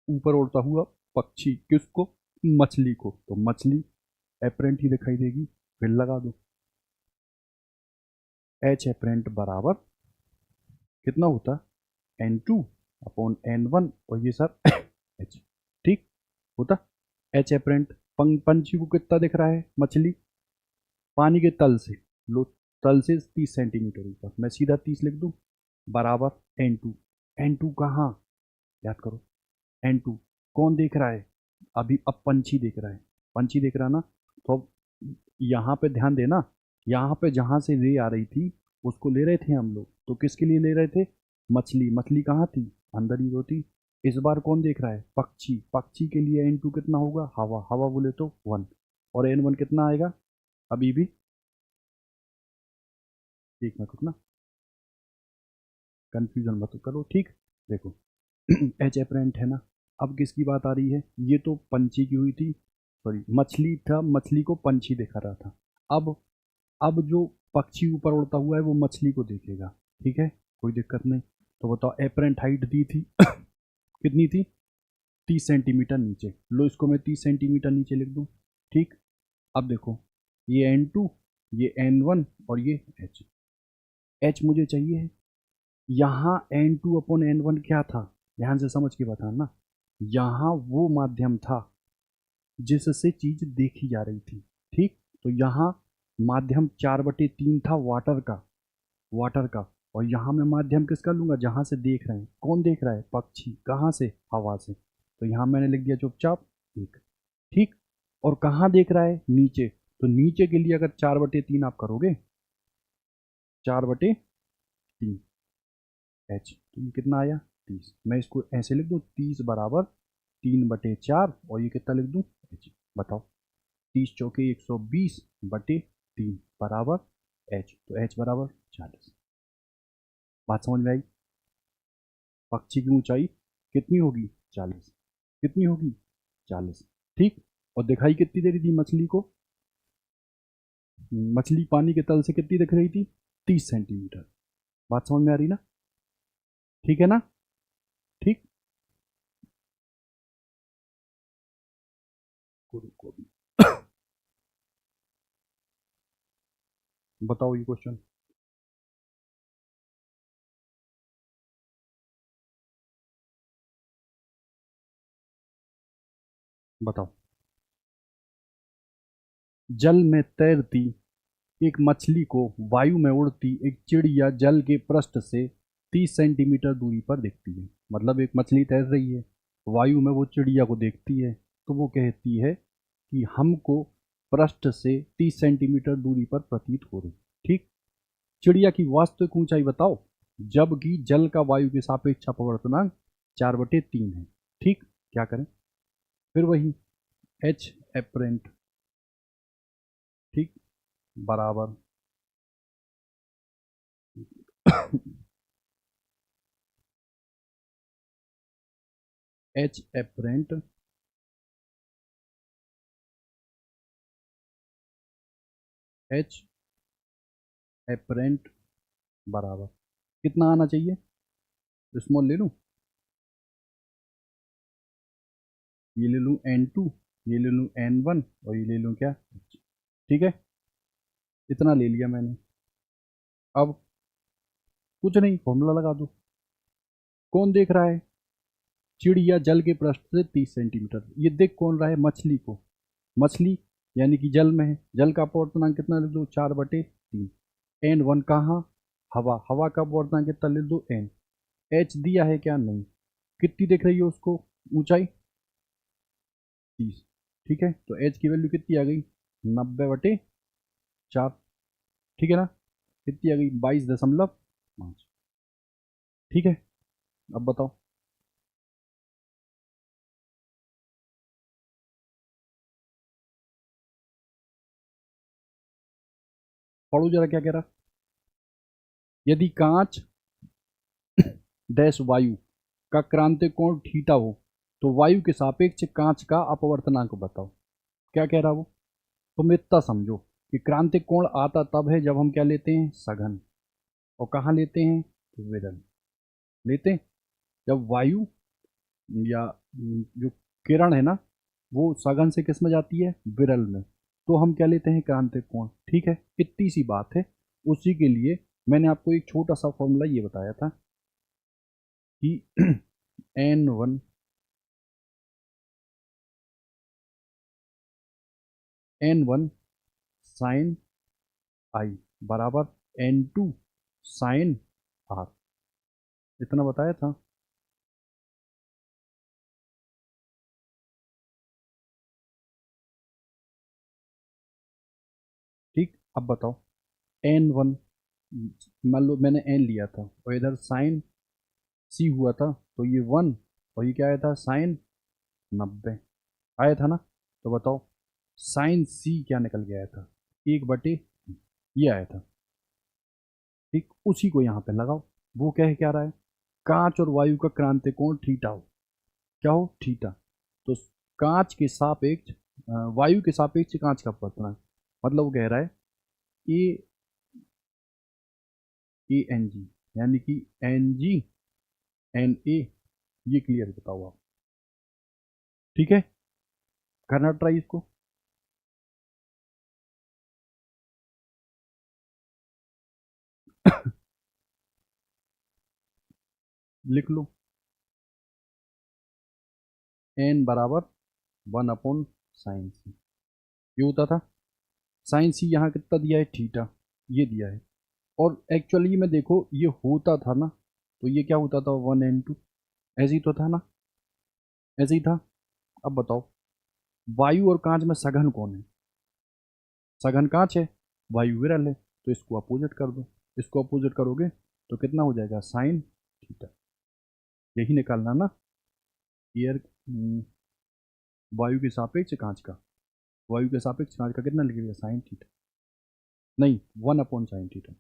ऊपर उड़ता हुआ पक्षी किसको, मछली को, तो मछली एपरेंट ही दिखाई देगी, फिर लगा दो एच एपरेंट बराबर कितना होता, N2 अपॉन N1, और ये सर H, ठीक होता। एच एपरेंट पंछी को कितना दिख रहा है, मछली पानी के तल से, लो तल से 30 सेंटीमीटर ऊपर, मैं सीधा 30 लिख दूं, बराबर N2। N2 कहाँ, याद करो, N2 कौन देख रहा है, अभी अब पंछी देख रहा है, पंछी देख रहा है ना। तो अब यहाँ पे ध्यान देना, यहाँ पे जहाँ से रे आ रही थी उसको ले रहे थे हम लोग, तो किसके लिए ले रहे थे, मछली। मछली कहाँ थी, अंदर ही तो थी। इस बार कौन देख रहा है, पक्षी। पक्षी के लिए N2 कितना होगा, हवा, हवा बोले तो 1, और N1 कितना आएगा, अभी भी एक मिनट रुकना, कन्फ्यूजन मत करो, ठीक। देखो एच एपरेंट है ना, अब किसकी बात आ रही है, ये तो पंछी की हुई थी, सॉरी मछली था, मछली को पंछी दिखा रहा था। अब जो पक्षी ऊपर उड़ता हुआ है वो मछली को देखेगा, ठीक है, कोई दिक्कत नहीं। तो बताओ एपरेंट हाइट दी थी कितनी थी, 30 सेंटीमीटर नीचे, लो इसको मैं 30 सेंटीमीटर नीचे लिख दूँ, ठीक। अब देखो ये N2, ये N1, और ये H मुझे चाहिए है। यहाँ N2 अपॉन N1 क्या था, ध्यान से समझ के बताना, यहाँ वो माध्यम था जिससे चीज देखी जा रही थी, ठीक। तो यहाँ माध्यम 4/3 था वाटर का, और यहाँ मैं माध्यम किसका लूंगा, जहाँ से देख रहे हैं, कौन देख रहा है, पक्षी, कहाँ से, हवा से। तो यहाँ मैंने लिख दिया चुपचाप 1, ठीक। और कहाँ देख रहा है, नीचे, तो नीचे के लिए अगर 4/3 आप करोगे, 4/3 H, तो ये कितना आया, 30। मैं इसको ऐसे लिख दूँ, 30 बराबर 3/4, और ये कितना लिख दूँ, H। बताओ 30 × 4 = 120/3 बराबर H, तो H बराबर 40। बात समझ में आई, पक्षी की ऊंचाई कितनी होगी, 40, कितनी होगी, 40, ठीक। और दिखाई कितनी दे रही थी मछली को, मछली पानी के तल से कितनी दिख रही थी, 30 सेंटीमीटर। बात समझ में आ रही ना, ठीक है ना, ठीक। को भी बताओ ये क्वेश्चन, बताओ। जल में तैरती एक मछली को वायु में उड़ती एक चिड़िया जल के पृष्ठ से 30 सेंटीमीटर दूरी पर दिखती है। मतलब एक मछली तैर रही है, वायु में वो चिड़िया को देखती है, तो वो कहती है कि हमको पृष्ठ से 30 सेंटीमीटर दूरी पर प्रतीत हो रही, ठीक। चिड़िया की वास्तविक ऊंचाई बताओ, जबकि जल का वायु के सापेक्ष अपवर्तनांक 4/3 है। ठीक, क्या करें? फिर वही एच एपरेंट, ठीक, बराबर एच एपरेंट एच एपरेंट बराबर कितना आना चाहिए? स्मॉल ले लूँ, ये ले लूँ n2, ये ले लूँ n1 और ये ले लूँ क्या, ठीक है, इतना ले लिया मैंने। अब कुछ नहीं, फॉर्मूला लगा दो। कौन देख रहा है? चिड़िया जल के पृष्ठ से 30 सेंटीमीटर। ये देख कौन रहा है? मछली को। मछली यानी कि जल में है। जल का अपवर्तनांक कितना ले दो? 4/3। n1 कहाँ? हवा। हवा का अपवर्तनांक कितना ले दो? n। h दिया है क्या? नहीं। कितनी दिख रही है उसको ऊंचाई? 30। ठीक है, तो h की वैल्यू कितनी आ गई? 90/4। ठीक है ना? कितनी आ गई? 22.5। ठीक है, अब बताओ। पढ़ो जरा क्या कह रहा। यदि कांच डैश वायु का क्रांतिक कोण थीटा हो तो वायु के सापेक्ष कांच का अपवर्तनांक बताओ। क्या कह रहा वो? तुम इतना समझो कि क्रांतिक कोण आता तब है जब हम क्या लेते हैं? सघन। और कहाँ लेते हैं? विरल लेते हैं। जब वायु या जो किरण है ना, वो सघन से किस में जाती है? विरल में। तो हम क्या लेते हैं? क्रांतिक कोण। ठीक है, इतनी सी बात है। उसी के लिए मैंने आपको एक छोटा सा फॉर्मूला ये बताया था कि n1 n1 साइन आई बराबर n2 साइन आर, इतना बताया था। ठीक, अब बताओ। n1 मान लो मैंने n लिया था और इधर साइन c हुआ था, तो ये 1 और ये क्या आया था? साइन 90 आया था ना। तो बताओ साइन c क्या निकल के आया था? 1/, ये आया था। ठीक, उसी को यहाँ पे लगाओ। वो कह क्या रहा है? कांच और वायु का क्रांतिक कोण थीटा हो। क्या हो? थीटा। तो कांच के सापेक्ष वायु के सापेक्ष कांच का अपवर्तनांक, मतलब वो कह रहा है ए ए एन जी, यानी कि एन जी एन ए। ये क्लियर बताओ आप। ठीक है, करना ट्राई इसको। लिख लो, एन बराबर 1/sin c। ये होता था। साइन सी यहाँ कितना दिया है? थीटा, ये दिया है। और एक्चुअली में देखो ये होता था ना, तो ये क्या होता था? 1n2। ऐसे ही तो था ना, ऐसे ही था। अब बताओ, वायु और कांच में सघन कौन है? सघन कांच है, वायु विरल है। तो इसको अपोजिट कर दो। इसको अपोजिट करोगे तो कितना हो जाएगा? Sine theta. यही निकालना ना, एयर वायु के सापेक्ष कांच का। वायु के सापेक्ष कांच का कितना लिखेगा? Sine theta. नहीं, 1/sin थीटा।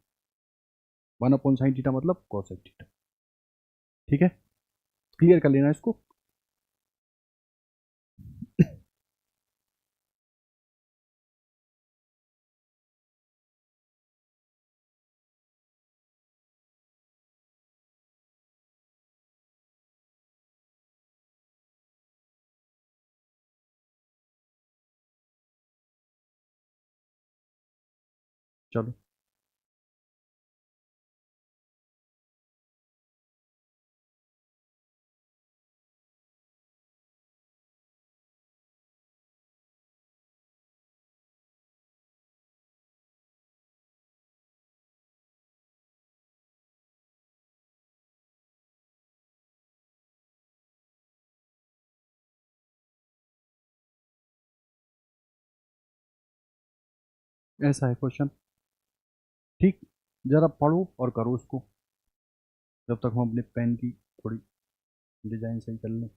1/sin थीटा मतलब कॉसेक थीटा। ठीक है, क्लियर कर लेना इसको। चलो, ऐसा है क्वेश्चन। ठीक, ज़रा पढ़ो और करो उसको, जब तक हम अपने पेन की थोड़ी डिज़ाइन सही कर लें।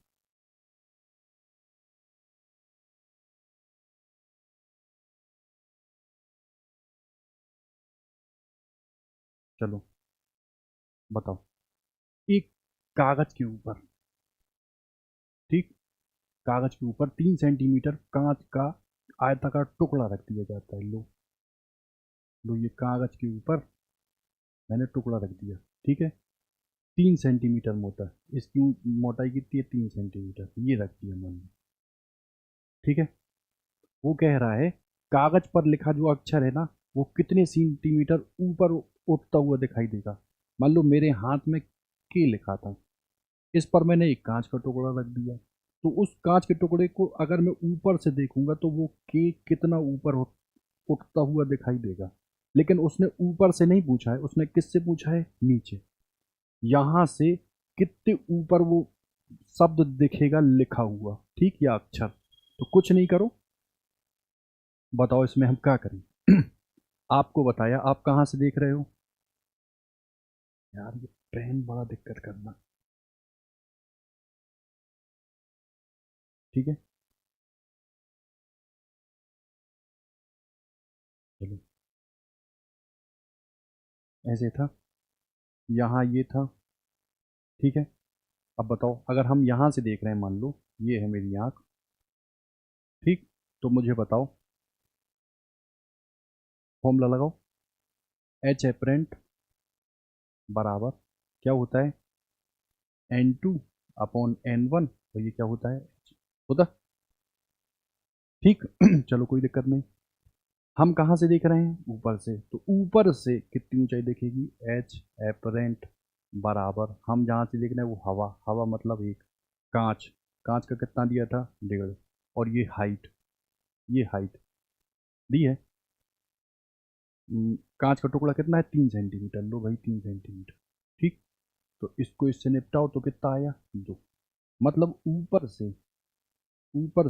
चलो बताओ, एक कागज़ के ऊपर, ठीक, कागज़ के ऊपर 3 सेंटीमीटर कांच का आयताकार टुकड़ा रख दिया जाता है। लो लो, ये कागज़ के ऊपर मैंने टुकड़ा रख दिया, ठीक है, 3 सेंटीमीटर मोटा, इसकी मोटाई कितनी है, 3 सेंटीमीटर, ये रख दिया मैंने, ठीक है। वो कह रहा है कागज पर लिखा जो अक्षर है ना, वो कितने सेंटीमीटर ऊपर उठता हुआ दिखाई देगा। मान लो मेरे हाथ में के लिखा था, इस पर मैंने एक कांच का टुकड़ा रख दिया, तो उस कांच के टुकड़े को अगर मैं ऊपर से देखूंगा तो वो के कितना ऊपर उठता हुआ दिखाई देगा। लेकिन उसने ऊपर से नहीं पूछा है, उसने किससे पूछा है, नीचे, यहां से कितने ऊपर वो शब्द दिखेगा लिखा हुआ, ठीक, या अक्षर। तो कुछ नहीं करो, बताओ इसमें हम क्या करें। आपको बताया, आप कहाँ से देख रहे हो। यार ये पेन बड़ा दिक्कत करना, ठीक है। चलो, ऐसे था, यहाँ ये था, ठीक है। अब बताओ, अगर हम यहाँ से देख रहे हैं, मान लो ये है मेरी आँख, ठीक, तो मुझे बताओ, फॉर्मूला लगाओ, एच एपरेंट बराबर क्या होता है, N2/N1, और ये क्या होता है, होता, ठीक। चलो कोई दिक्कत नहीं। हम कहाँ से देख रहे हैं, ऊपर से, तो ऊपर से कितनी ऊंचाई दिखेगी, एच एपरेंट बराबर, हम जहाँ से देख रहे हैं वो हवा, हवा मतलब एक, कांच, कांच का कितना दिया था, 1.5, और ये हाइट दी है। कांच का टुकड़ा कितना है, 3 सेंटीमीटर, लो भाई 3 सेंटीमीटर, ठीक। तो इसको इससे निपटाओ तो कितना आया, 2, मतलब ऊपर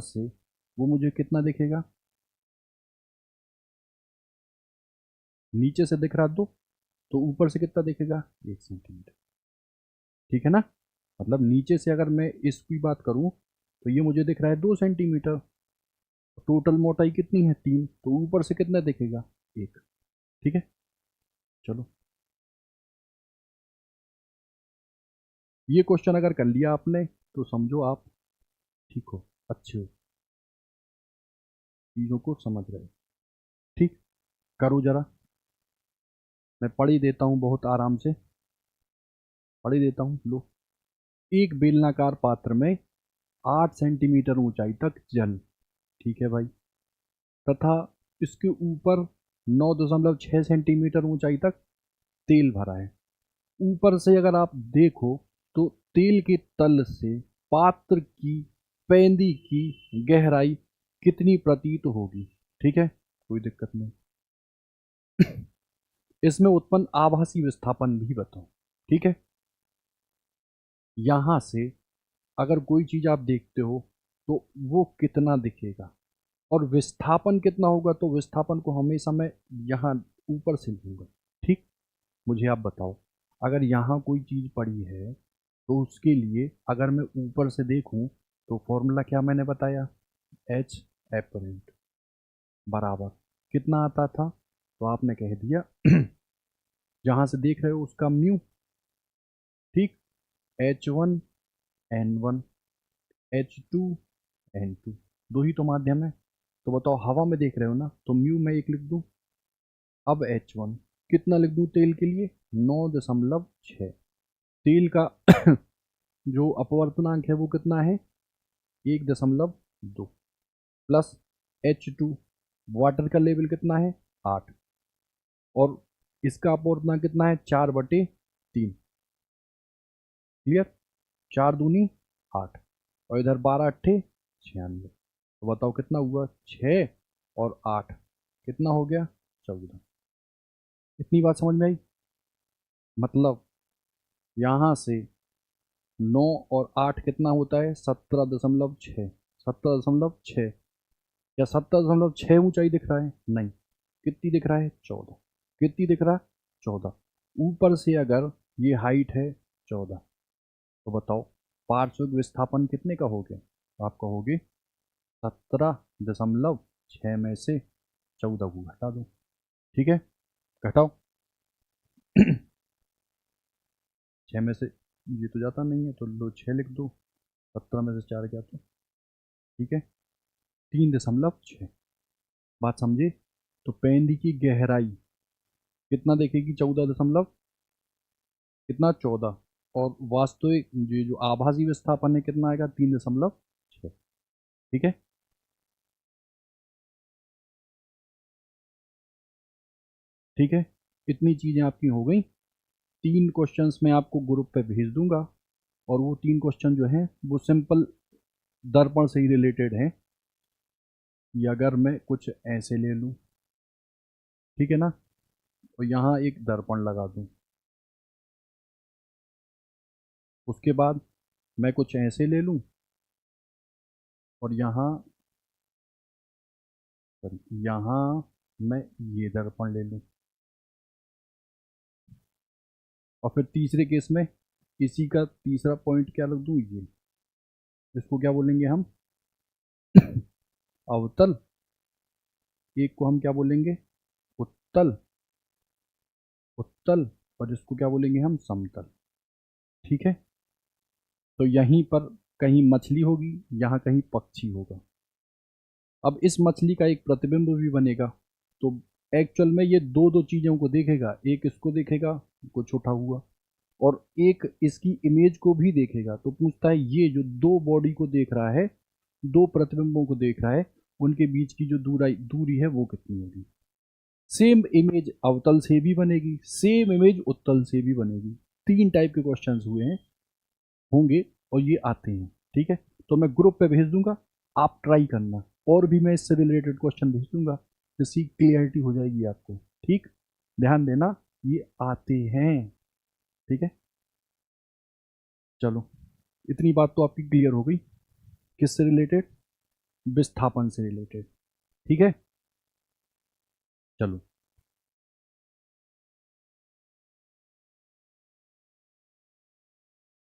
से वो मुझे कितना दिखेगा, नीचे से दिख रहा 2, तो ऊपर से कितना दिखेगा, 1 सेंटीमीटर, ठीक है ना। मतलब नीचे से अगर मैं इसकी बात करूं तो ये मुझे दिख रहा है 2 सेंटीमीटर, टोटल मोटाई कितनी है, 3, तो ऊपर से कितना दिखेगा, 1, ठीक है। चलो, ये क्वेश्चन अगर कर लिया आपने तो समझो आप ठीक हो, अच्छे हो, चीज़ों को समझ रहे हो, ठीक। करो जरा, मैं पढ़ ही देता हूँ बहुत आराम से, पढ़ ही देता हूँ, लो। एक बेलनाकार पात्र में 8 सेंटीमीटर ऊंचाई तक जल, ठीक है भाई, तथा इसके ऊपर 9.6 सेंटीमीटर ऊंचाई तक तेल भरा है। ऊपर से अगर आप देखो तो तेल के तल से पात्र की पैंदी की गहराई कितनी प्रतीत होगी, ठीक है, कोई दिक्कत नहीं। इसमें उत्पन्न आभासी विस्थापन भी बताओ, ठीक है। यहां से अगर कोई चीज आप देखते हो तो वो कितना दिखेगा, और विस्थापन कितना होगा, तो विस्थापन को हमेशा मैं यहाँ ऊपर से लूंगा, ठीक। मुझे आप बताओ, अगर यहाँ कोई चीज़ पड़ी है तो उसके लिए अगर मैं ऊपर से देखूं तो फॉर्मूला क्या मैंने बताया, एच एपरेंट बराबर कितना आता था, तो आपने कह दिया जहाँ से देख रहे हो उसका म्यू, ठीक, H1N1 H2N2, दो ही तो माध्यम है। तो बताओ, हवा में देख रहे हो ना, तो म्यू मैं 1 लिख दूं, अब H1 कितना लिख दूं तेल के लिए, 9.6, तेल का जो अपवर्तनांक है वो कितना है, 1.2, प्लस H2, वाटर का लेवल कितना है, 8, और इसका अपवर्तनांक कितना है, 4/3, क्लियर, 4 दूनी 8, और इधर 12 अट्ठे 96, तो बताओ कितना हुआ, 6 और 8 कितना हो गया, 14। इतनी बात समझ में आई, मतलब यहाँ से 9 और 8 कितना होता है, 17.6, 17.6, क्या 17.6 ऊंचाई दिख रहा है, नहीं, कितनी दिख रहा है, 14, कितनी दिख रहा है, 14। ऊपर से अगर ये हाइट है 14, तो बताओ पार्श्विक विस्थापन कितने का हो गया? आप कहोगे 17.6 में से 14 को घटा दो। ठीक है, घटाओ। 6 में से ये तो जाता नहीं है, तो लो 6 लिख दो। 17 में से 4 क्या तो, ठीक है, 3.6। बात समझे? तो पेंदी की गहराई कितना देखेगी? 14 कितना 14। और वास्तविक ये जो आभासी विस्थापन है कितना आएगा? 3.6। ठीक है, ठीक है, इतनी चीज़ें आपकी हो गई। 3 क्वेश्चंस मैं आपको ग्रुप पे भेज दूंगा, और वो 3 क्वेश्चन जो हैं वो सिंपल दर्पण से ही रिलेटेड हैं। कि अगर मैं कुछ ऐसे ले लूँ, ठीक है ना, तो यहाँ एक दर्पण लगा दूँ, उसके बाद मैं कुछ ऐसे ले लूँ, और यहाँ यहाँ मैं ये दर्पण ले लूँ, और फिर तीसरे केस में इसी का तीसरा पॉइंट क्या रख दूँ? ये, इसको क्या बोलेंगे हम? अवतल। एक को हम क्या बोलेंगे? उत्तल। उत्तल। और इसको क्या बोलेंगे हम? समतल। ठीक है, तो यहीं पर कहीं मछली होगी, यहाँ कहीं पक्षी होगा। अब इस मछली का एक प्रतिबिंब भी बनेगा, तो एक्चुअल में ये दो दो चीज़ों को देखेगा, एक इसको देखेगा, कुछ उठा हुआ, और एक इसकी इमेज को भी देखेगा। तो पूछता है ये जो दो बॉडी को देख रहा है, दो प्रतिबिंबों को देख रहा है, उनके बीच की जो दूरी है वो कितनी होगी? सेम इमेज अवतल से भी बनेगी, सेम इमेज उत्तल से भी बनेगी। 3 टाइप के क्वेश्चंस हुए हैं, होंगे, और ये आते हैं। ठीक है, तो मैं ग्रुप पे भेज दूंगा, आप ट्राई करना, और भी मैं इससे रिलेटेड क्वेश्चन भेज दूंगा, जिसकी क्लियरिटी हो जाएगी आपको। ठीक, ध्यान देना, ये आते हैं। ठीक है, चलो, इतनी बात तो आपकी क्लियर हो गई। किससे रिलेटेड? विस्थापन से रिलेटेड। ठीक है, चलो।